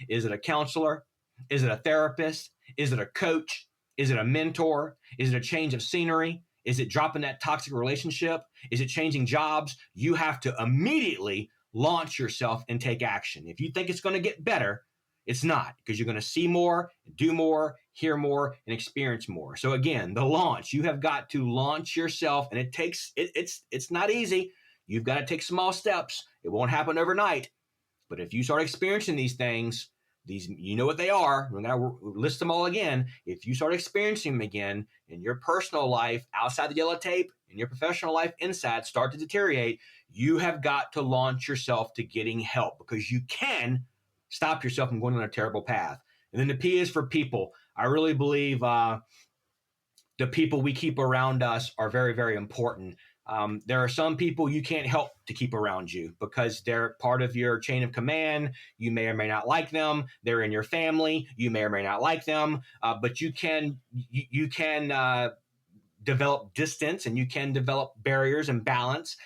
Is it a counselor? Is it a therapist? Is it a coach? Is it a mentor? Is it a change of scenery? Is it dropping that toxic relationship? Is it changing jobs? You have to immediately launch yourself and take action. If you think it's going to get better, it's not, because you're going to see more, do more, hear more, and experience more. So again, the launch, you have got to launch yourself, and it's not easy. You've got to take small steps. It won't happen overnight. But if you start experiencing these things, you know what they are. We're going to list them all again. If you start experiencing them again in your personal life outside the yellow tape, in your professional life inside start to deteriorate, you have got to launch yourself to getting help, because you can stop yourself from going on a terrible path. And then the P is for people. I really believe the people we keep around us are very, very important. There are some people you can't help to keep around you because they're part of your chain of command. You may or may not like them. They're in your family. You may or may not like them, but you can develop distance, and you can develop barriers and balance.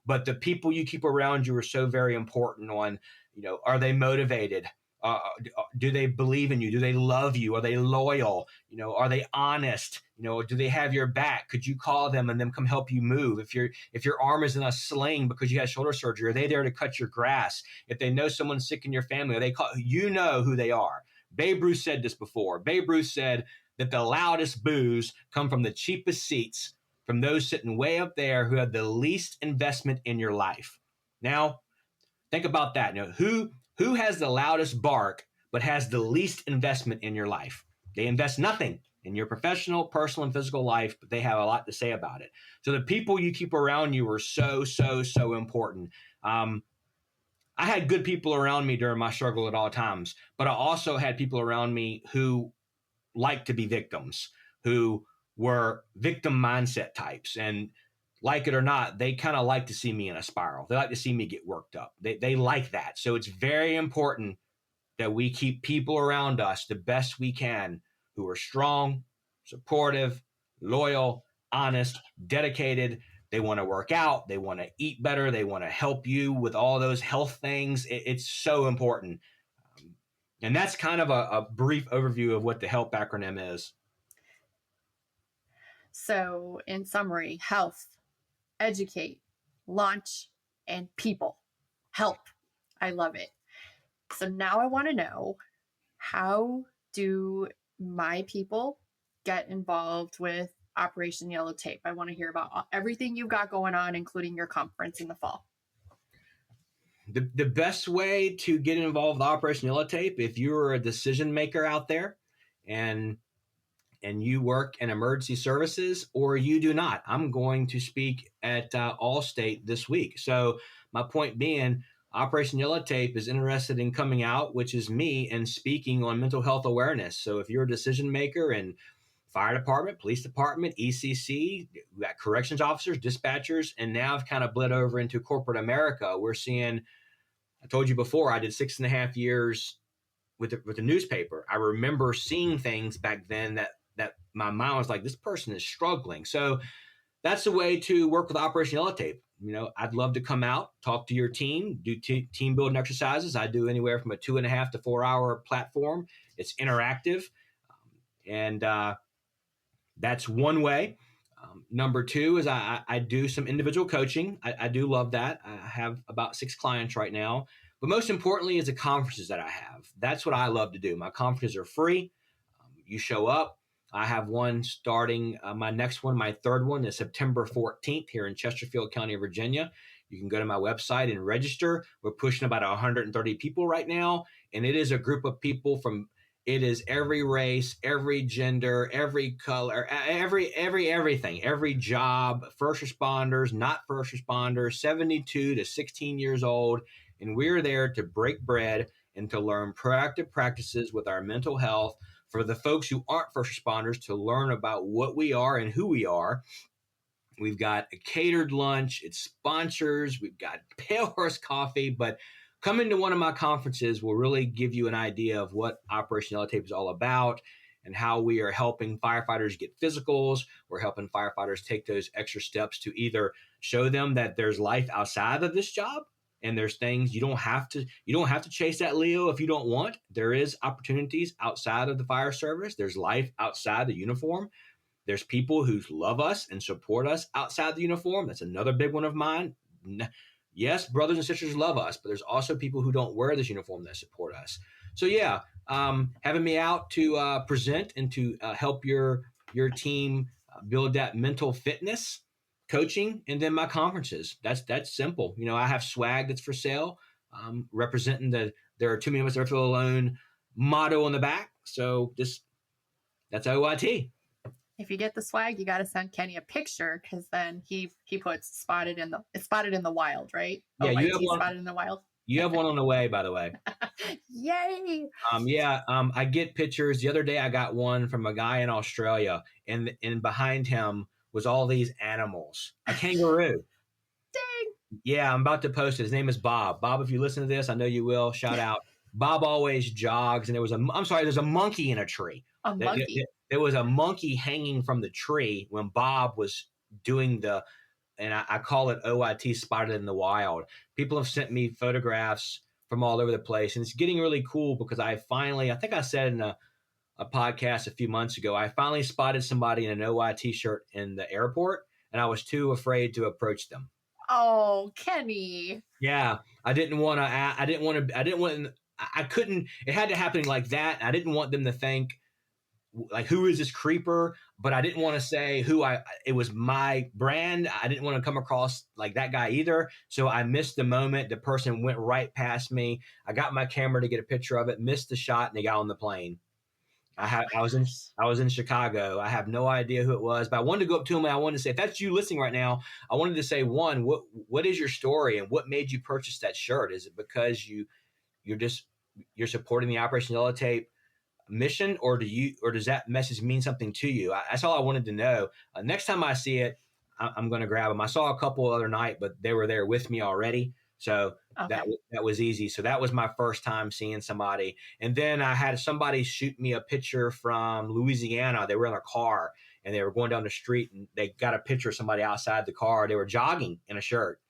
But the people you keep around you are so very important. On, are they motivated? Do they believe in you? Do they love you? Are they loyal? Are they honest? Do they have your back? Could you call them and them come help you move? If your arm is in a sling because you had shoulder surgery, are they there to cut your grass? If they know someone's sick in your family, are they call? You know who they are. Babe Ruth said this before. Babe Ruth said that the loudest boos come from the cheapest seats, from those sitting way up there who have the least investment in your life. Now, think about that. Who has the loudest bark but has the least investment in your life? They invest nothing in your professional, personal, and physical life, but they have a lot to say about it. So the people you keep around you are so, so, so important. I had good people around me during my struggle at all times, but I also had people around me who liked to be victims, who were victim mindset types. And like it or not, they kind of like to see me in a spiral. They like to see me get worked up. They like that. So it's very important that we keep people around us the best we can who are strong, supportive, loyal, honest, dedicated. They want to work out. They want to eat better. They want to help you with all those health things. It's so important. And that's kind of a brief overview of what the HELP acronym is. So in summary, health, educate, launch, and people. Help. I love it. So now I want to know, how do my people get involved with Operation Yellow Tape? I want to hear about everything you've got going on, including your conference in the fall. The best way to get involved with Operation Yellow Tape, if you're a decision maker out there and you work in emergency services, or you do not, I'm going to speak at Allstate this week. So my point being, Operation Yellow Tape is interested in coming out, which is me, and speaking on mental health awareness. So if you're a decision maker in fire department, police department, ECC, we got corrections officers, dispatchers, and now I've kind of bled over into corporate America. We're seeing, I told you before, I did 6.5 years with the newspaper. I remember seeing things back then that my mind was like, this person is struggling. So that's the way to work with Operation Yellow Tape. I'd love to come out, talk to your team, do team building exercises. I do anywhere from a 2.5 to 4 hour platform. It's interactive. And that's one way. Number two is I do some individual coaching. I do love that. I have about 6 clients right now. But most importantly is the conferences that I have. That's what I love to do. My conferences are free. You show up. I have one starting, my next one, my third one is September 14th here in Chesterfield County, Virginia. You can go to my website and register. We're pushing about 130 people right now. And it is a group of people it is every race, every gender, every color, everything, every job, first responders, not first responders, 72 to 16 years old. And we're there to break bread and to learn proactive practices with our mental health for the folks who aren't first responders, to learn about what we are and who we are. We've got a catered lunch. It's sponsors. We've got Pale Horse Coffee. But coming to one of my conferences will really give you an idea of what Operation Yellow Tape is all about and how we are helping firefighters get physicals. We're helping firefighters take those extra steps to either show them that there's life outside of this job, And there's things you don't have to chase that Leo if you don't want. There is opportunities outside of the fire service. There's life outside the uniform. There's people who love us and support us outside the uniform. That's another big one of mine. Yes, brothers and sisters love us, but there's also people who don't wear this uniform that support us. So yeah, having me out to present and to help your team build that mental fitness, coaching, and then my conferences. That's simple. I have swag that's for sale, representing the "There are too many of us ever feel alone" motto on the back. So that's OYT. If you get the swag, you got to send Kenny a picture, because then he puts spotted in the wild, right? Yeah, you have one spotted in the wild. You have one on the way, by the way. Yay! I get pictures. The other day, I got one from a guy in Australia, and behind him was all these animals. A kangaroo. Dang! Yeah, I'm about to post it. His name is Bob. Bob, if you listen to this, I know you will. Shout out. Bob always jogs, and there's a monkey in a tree. A monkey. There was a monkey hanging from the tree when Bob was doing and I call it OYT, spotted in the wild. People have sent me photographs from all over the place, and it's getting really cool because I think I said in a podcast a few months ago, I finally spotted somebody in an OYT shirt in the airport, and I was too afraid to approach them. Oh, Kenny. Yeah, I couldn't, it had to happen like that. I didn't want them to think, like, who is this creeper? But I didn't want to say it was my brand. I didn't want to come across like that guy either. So I missed the moment. The person went right past me. I got my camera to get a picture of it, missed the shot, and they got on the plane. I was in Chicago. I have no idea who it was, but I wanted to go up to him and I wanted to say, if that's you listening right now, I wanted to say, one, what is your story and what made you purchase that shirt? Is it because you're supporting the Operation Yellow Tape mission, or does that message mean something to you? That's all I wanted to know. Next time I see it, I'm going to grab them. I saw a couple other night, but they were there with me already. So okay. that was easy. So that was my first time seeing somebody. And then I had somebody shoot me a picture from Louisiana. They were in a car and they were going down the street and they got a picture of somebody outside the car. They were jogging in a shirt.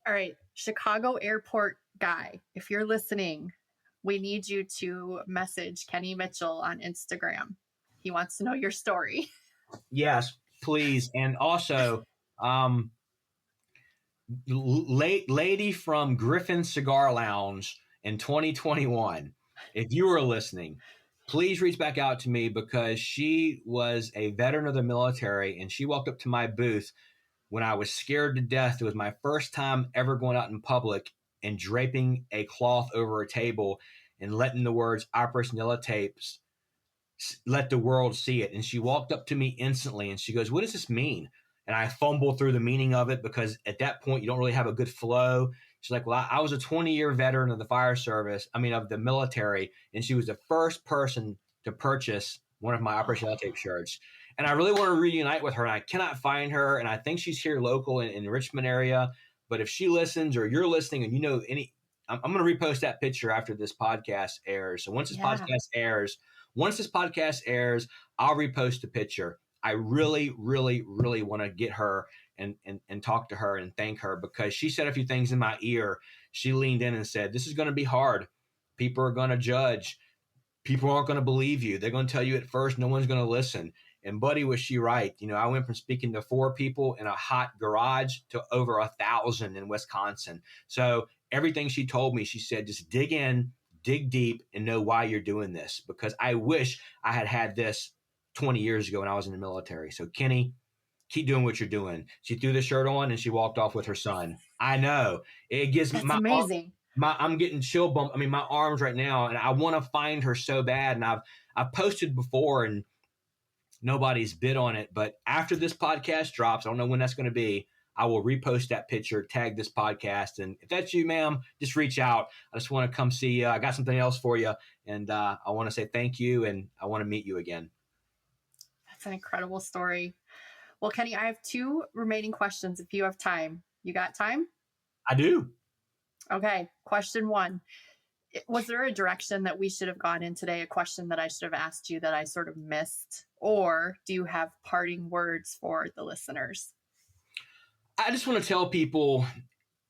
All right. Chicago airport guy, if you're listening, we need you to message Kenny Mitchell on Instagram. He wants to know your story. Yes, please. And also, lady from Griffin Cigar Lounge in 2021, if you were listening, please reach back out to me, because she was a veteran of the military and she walked up to my booth when I was scared to death. It was my first time ever going out in public and draping a cloth over a table and letting the words Operation Yellow Tapes let the world see it. And she walked up to me instantly and she goes, "What does this mean?" And I fumbled through the meaning of it, because at that point you don't really have a good flow. She's like, "Well, I was a 20-year veteran of the fire service, of the military." And she was the first person to purchase one of my Operation Yellow Tape shirts. And I really want to reunite with her, and I cannot find her. And I think she's here local in the Richmond area. But if she listens, or you're listening and you know I'm going to repost that picture after this podcast airs. So once this podcast airs, I'll repost the picture. I really, really, really want to get her and talk to her and thank her, because she said a few things in my ear. She leaned in and said, "This is going to be hard. People are going to judge. People aren't going to believe you. They're going to tell you at first, no one's going to listen." And buddy, was she right. I went from speaking to 4 people in a hot garage to over 1,000 in Wisconsin. So everything she told me, she said, just dig in, dig deep, and know why you're doing this, because I wish I had this 20 years ago when I was in the military. So Kenny, keep doing what you're doing. She threw the shirt on and she walked off with her son. I know. It gives me amazing. I'm getting chill bump. My arms right now, and I want to find her so bad. And I've posted before and nobody's bid on it. But after this podcast drops, I don't know when that's going to be, I will repost that picture, tag this podcast. And if that's you, ma'am, just reach out. I just want to come see you. I got something else for you. And I want to say thank you. And I want to meet you again. That's an incredible story. Well, Kenny, I have 2 remaining questions if you have time. You got time? I do. Okay. Question 1. Was there a direction that we should have gone in today? A question that I should have asked you that I sort of missed? Or do you have parting words for the listeners? I just want to tell people,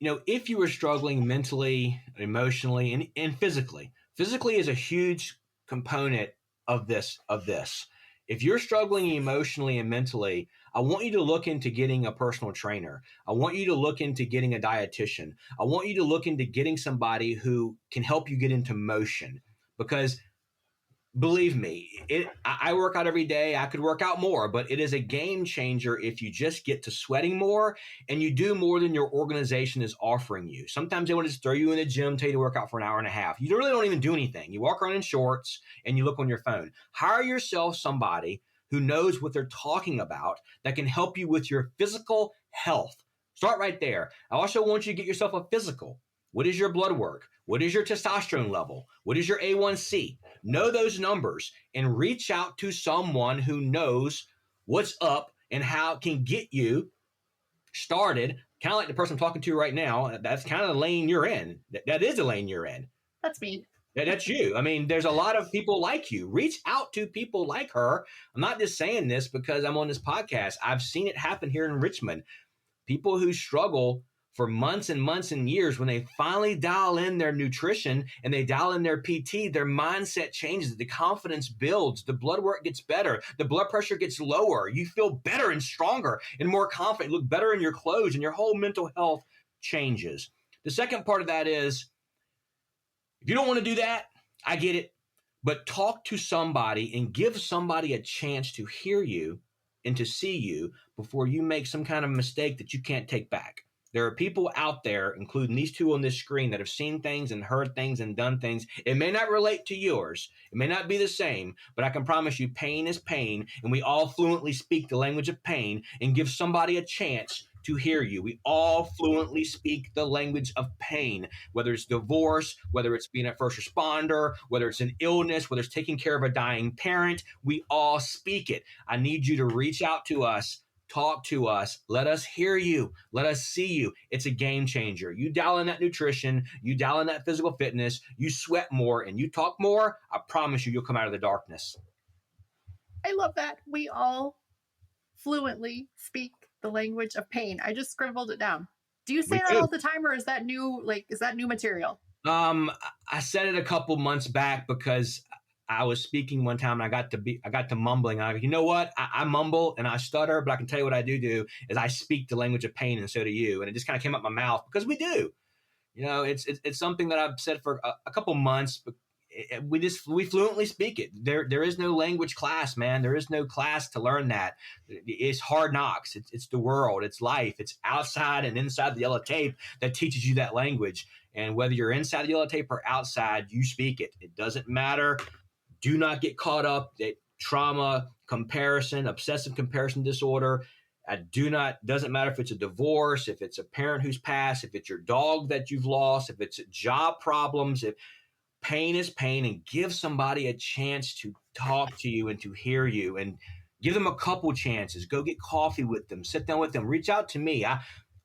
if you were struggling mentally, emotionally, and physically is a huge component of this. If you're struggling emotionally and mentally, I want you to look into getting a personal trainer. I want you to look into getting a dietitian. I want you to look into getting somebody who can help you get into motion, because believe me, I work out every day. I could work out more, but it is a game changer if you just get to sweating more and you do more than your organization is offering you. Sometimes they want to just throw you in the gym, tell you to work out for an hour and a half. You really don't even do anything. You walk around in shorts and you look on your phone. Hire yourself somebody who knows what they're talking about that can help you with your physical health. Start right there. I also want you to get yourself a physical. What is your blood work? What is your testosterone level? What is your A1C? Know those numbers and reach out to someone who knows what's up and how it can get you started. Kind of like the person I'm talking to right now. That's kind of the lane you're in. That is the lane you're in. That's me. That's you. I mean, there's a lot of people like you. Reach out to people like her. I'm not just saying this because I'm on this podcast. I've seen it happen here in Richmond. People who struggle for months and months and years, when they finally dial in their nutrition and they dial in their PT, their mindset changes, the confidence builds, the blood work gets better, the blood pressure gets lower, you feel better and stronger and more confident, look better in your clothes, and your whole mental health changes. The second part of that is, if you don't want to do that, I get it, but talk to somebody and give somebody a chance to hear you and to see you before you make some kind of mistake that you can't take back. There are people out there, including these two on this screen, that have seen things and heard things and done things. It may not relate to yours. It may not be the same, but I can promise you pain is pain, and we all fluently speak the language of pain. And give somebody a chance to hear you. We all fluently speak the language of pain, whether it's divorce, whether it's being a first responder, whether it's an illness, whether it's taking care of a dying parent. We all speak it. I need you to reach out to us. Talk to us. Let us hear you. Let us see you. It's a game changer. You dial in that nutrition, you dial in that physical fitness, you sweat more, and you talk more. I promise you'll come out of the darkness. I love that. We all fluently speak the language of pain. I just scribbled it down. Do you say that all the time, or is that new? Is that new material? I said it a couple months back because I was speaking one time and I got to mumbling. I go, you know what? I mumble and I stutter, but I can tell you what I do is I speak the language of pain, and so do you. And it just kind of came out my mouth because we do. It's something that I've said for a couple months, but we fluently speak it. There is no language class, man. There is no class to learn that. It's hard knocks. It's the world. It's life. It's outside and inside the yellow tape that teaches you that language. And whether you're inside the yellow tape or outside, you speak it. It doesn't matter. Do not get caught up that trauma, comparison, obsessive comparison disorder. Doesn't matter if it's a divorce, if it's a parent who's passed, if it's your dog that you've lost, if it's job problems, if pain is pain, and give somebody a chance to talk to you and to hear you, and give them a couple chances. Go get coffee with them, sit down with them, reach out to me.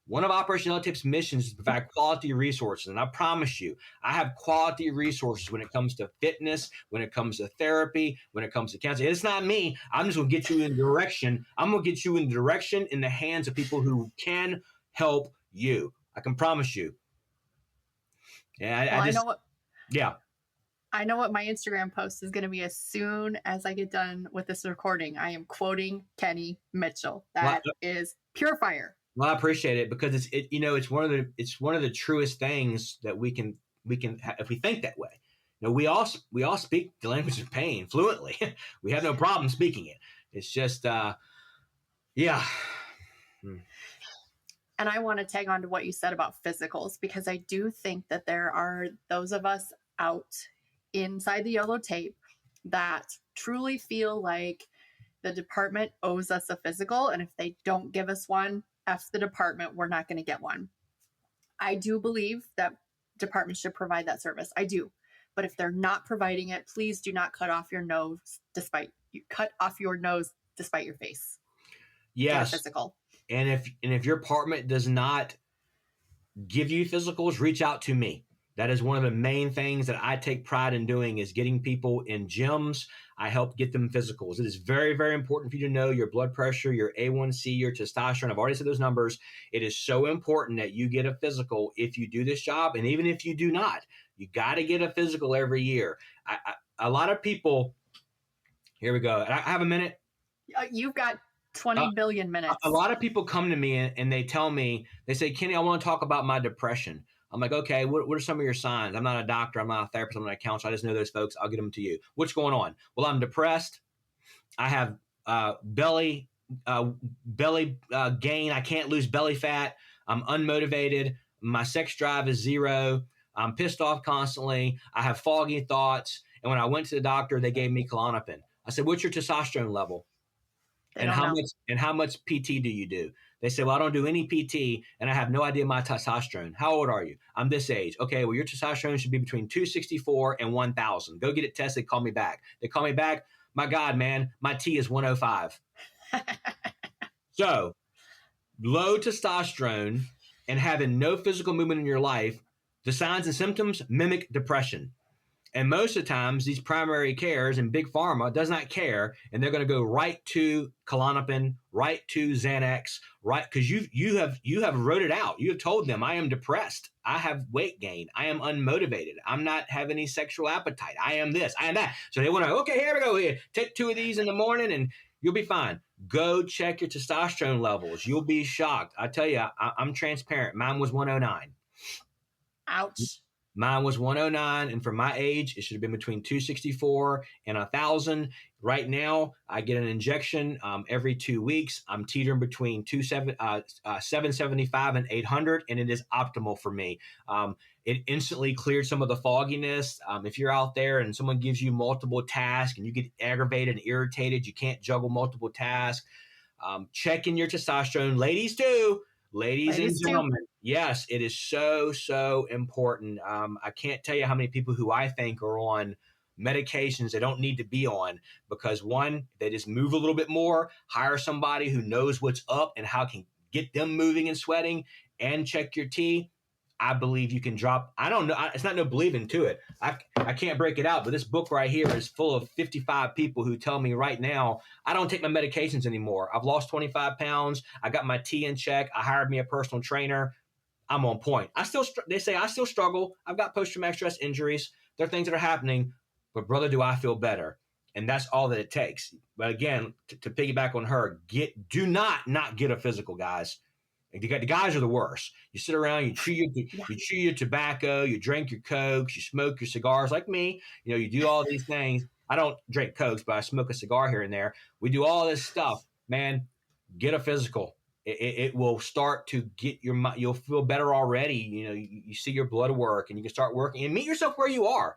One of Operation Yellow Tape's missions is to provide quality resources. And I promise you, I have quality resources when it comes to fitness, when it comes to therapy, when it comes to counseling. It's not me. I'm just going to get you in direction. I'm going to get you in direction in the hands of people who can help you. I can promise you. Yeah, I know what. Yeah. I know what my Instagram post is going to be as soon as I get done with this recording. I am quoting Kenny Mitchell. That is pure fire. Well, I appreciate it because it's one of the truest things that we can if we think that way. We all speak the language of pain fluently. We have no problem speaking it. It's just yeah. And I want to tag on to what you said about physicals, because I do think that there are those of us out inside the yellow tape that truly feel like the department owes us a physical, and if they don't give us one, F the department, we're not going to get one. I do believe that departments should provide that service. I do. But if they're not providing it, please do not cut off your nose despite your face. Yes. Physical. And if your department does not give you physicals, reach out to me. That is one of the main things that I take pride in doing, is getting people in gyms. I help get them physicals. It is very, very important for you to know your blood pressure, your A1C, your testosterone. I've already said those numbers. It is so important that you get a physical if you do this job. And even if you do not, you got to get a physical every year. A lot of people, here we go. I have a minute. You've got 20 billion minutes. A lot of people come to me and they tell me, they say, Kenny, I want to talk about my depression. I'm like, okay, what are some of your signs? I'm not a doctor. I'm not a therapist. I'm not a counselor. I just know those folks. I'll get them to you. What's going on? Well, I'm depressed. I have belly gain. I can't lose belly fat. I'm unmotivated. My sex drive is zero. I'm pissed off constantly. I have foggy thoughts. And when I went to the doctor, they gave me Klonopin. I said, what's your testosterone level? And how much PT do you do? They say, well, I don't do any PT, and I have no idea my testosterone. How old are you? I'm this age. Okay, well, your testosterone should be between 264 and 1,000. Go get it tested. Call me back. They call me back. My God, man, my T is 105. So low testosterone and having no physical movement in your life, the signs and symptoms mimic depression. And most of the times, these primary cares and big pharma does not care, and they're going to go right to Klonopin, right to Xanax, right, because you have wrote it out. You have told them, I am depressed, I have weight gain, I am unmotivated, I'm not having any sexual appetite, I am this, I am that. So they want to, okay, here we go, here, take 2 of these in the morning, and you'll be fine. Go check your testosterone levels. You'll be shocked. I tell you, I'm transparent. Mine was 109. Ouch. Mine was 109, and for my age, it should have been between 264 and 1,000. Right now, I get an injection every 2 weeks. I'm teetering between 775 and 800, and it is optimal for me. It instantly cleared some of the fogginess. If you're out there and someone gives you multiple tasks and you get aggravated and irritated, you can't juggle multiple tasks, checking your testosterone. Ladies too. Ladies and gentlemen, yes, it is so, so important. I can't tell you how many people who I think are on medications they don't need to be on, because one, they just move a little bit more, hire somebody who knows what's up and how can get them moving and sweating, and check your T. I believe you can drop. I don't know. It's not no believing to it. I can't break it out, but this book right here is full of 55 people who tell me right now, I don't take my medications anymore. I've lost 25 pounds. I got my T in check. I hired me a personal trainer. I'm on point. They say I still struggle. I've got post-traumatic stress injuries. There are things that are happening, but brother, do I feel better? And that's all that it takes. But again, to piggyback on her, do not get a physical, guys. The guys are the worst. You sit around, you chew your tobacco, you drink your Cokes, you smoke your cigars like me. You do all these things. I don't drink Cokes, but I smoke a cigar here and there. We do all this stuff. Man, get a physical. It will start to get you'll feel better already. You see your blood work, and you can start working and meet yourself where you are.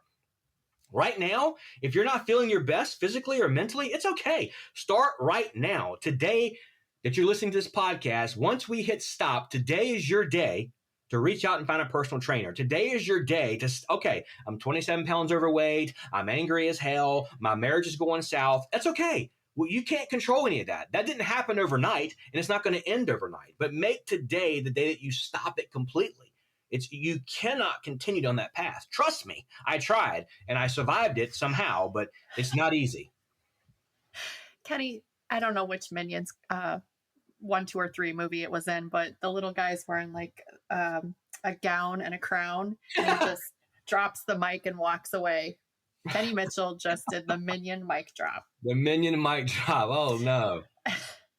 Right now, if you're not feeling your best physically or mentally, it's okay. Start right now. Today, that you're listening to this podcast, once we hit stop, today is your day to reach out and find a personal trainer. Today is your day to, okay, I'm 27 pounds overweight. I'm angry as hell. My marriage is going south. That's okay. Well, you can't control any of that. That didn't happen overnight, and it's not going to end overnight. But make today the day that you stop it completely. You cannot continue down that path. Trust me, I tried, and I survived it somehow, but it's not easy. Kenny, I don't know which Minions 1, 2, or 3 movie it was in, but the little guy's wearing like a gown and a crown, and he just drops the mic and walks away. Kenny Mitchell just did the Minion mic drop. The Minion mic drop. Oh no.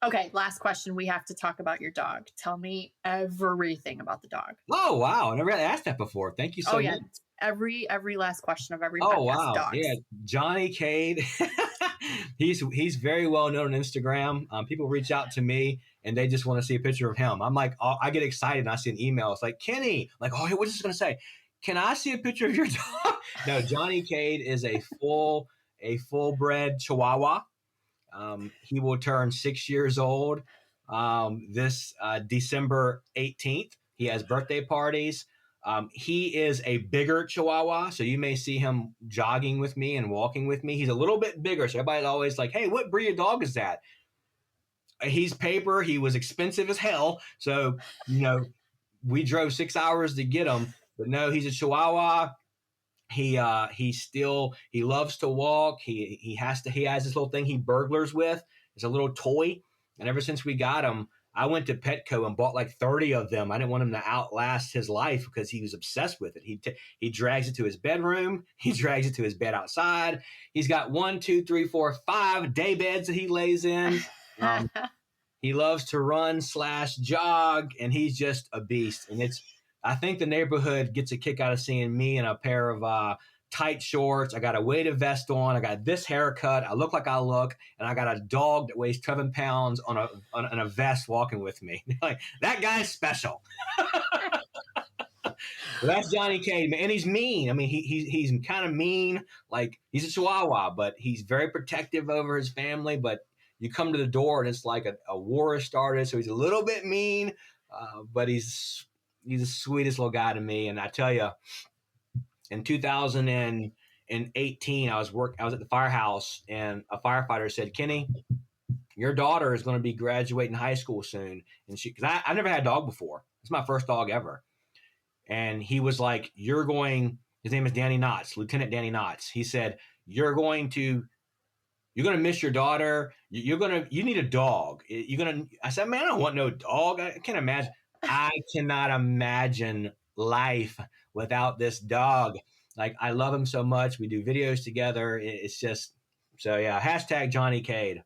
Okay, last question. We have to talk about your dog. Tell me everything about the dog. Oh wow, I never asked that before. Thank you so much. Every last question of every podcast. Oh wow, dogs. Yeah, Johnny Cade. He's very well known on Instagram. People reach out to me and they just want to see a picture of him. I'm like, I get excited and I see an email. It's like, Kenny, I'm like, oh, what's this going to say? Can I see a picture of your dog? No, Johnny Cade is a full-bred Chihuahua. He will turn 6 years old this December 18th. He has birthday parties. He is a bigger Chihuahua, so you may see him jogging with me and walking with me. He's a little bit bigger, so everybody's always like, hey, what breed of dog is that? He's paper. He was expensive as hell, so we drove 6 hours to get him. But no, he's a Chihuahua. He loves to walk. He has this little thing he burglars with. It's a little toy, and ever since we got him, I went to Petco and bought like 30 of them. I didn't want him to outlast his life because he was obsessed with it. He drags it to his bedroom. He drags it to his bed outside. He's got 1, 2, 3, 4, 5 day beds that he lays in. He loves to run / jog, and he's just a beast. And I think the neighborhood gets a kick out of seeing me in a pair of tight shorts. I got a weighted vest on. I got this haircut. I look like I look, and I got a dog that weighs 7 pounds on a vest walking with me. Like, that guy's special. That's Johnny Cade, and he's mean. I mean, he's kind of mean. Like, he's a Chihuahua, but he's very protective over his family. But you come to the door, and it's like a war has started. So he's a little bit mean, but he's the sweetest little guy to me. And I tell you, in 2018, I was at the firehouse, and a firefighter said, "Kenny, your daughter is going to be graduating high school soon." And because I never had a dog before. It's my first dog ever. And he was like, his name is Danny Knotts, Lieutenant Danny Knotts. He said, you're going to miss your daughter. You need a dog. I said, man, I don't want no dog. I can't imagine. I cannot imagine life without this dog. Like, I love him so much. We do videos together. It's just, so yeah, hashtag Johnny Cade.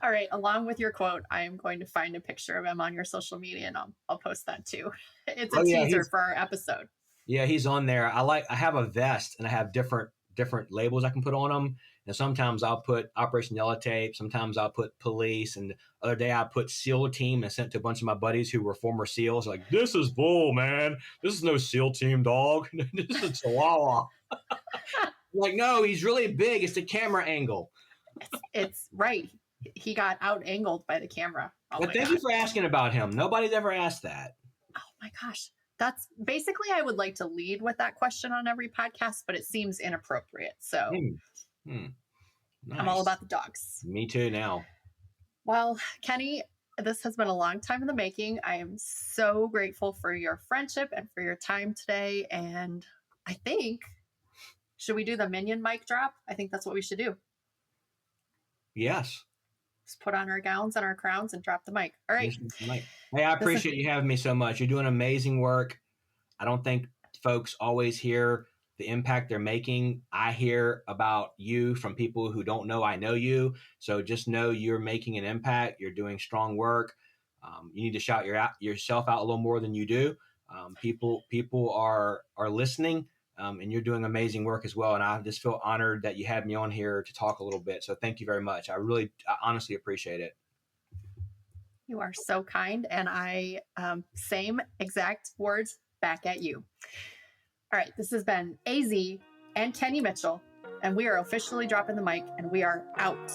All right. Along with your quote, I am going to find a picture of him on your social media, and I'll post that too. It's a teaser for our episode. Yeah, he's on there. I have a vest, and I have different labels I can put on them. And sometimes I'll put Operation Yellow Tape. Sometimes I'll put police. And the other day I put SEAL Team and sent it to a bunch of my buddies who were former SEALs. Like, this is bull, man. This is no SEAL Team dog. This is a Chihuahua. Like, no, he's really big. It's the camera angle. It's right. He got out-angled by the camera. But thank you for asking about him. Nobody's ever asked that. Oh, my gosh. That's basically, I would like to lead with that question on every podcast, but it seems inappropriate. So Nice. I'm all about the dogs. Me too now. Well, Kenny, this has been a long time in the making. I am so grateful for your friendship and for your time today. And I think, should we do the minion mic drop? I think that's what we should do. Yes. Just put on our gowns and our crowns and drop the mic. All right. Hey, I appreciate you having me so much. You're doing amazing work. I don't think folks always hear the impact they're making. I hear about you from people who don't know I know you. So just know you're making an impact. You're doing strong work. You need to shout yourself out a little more than you do. People are listening, and you're doing amazing work as well. And I just feel honored that you had me on here to talk a little bit. So thank you very much. I honestly appreciate it. You are so kind. And I, same exact words back at you. All right. This has been AZ and Kenny Mitchell, and we are officially dropping the mic, and we are out.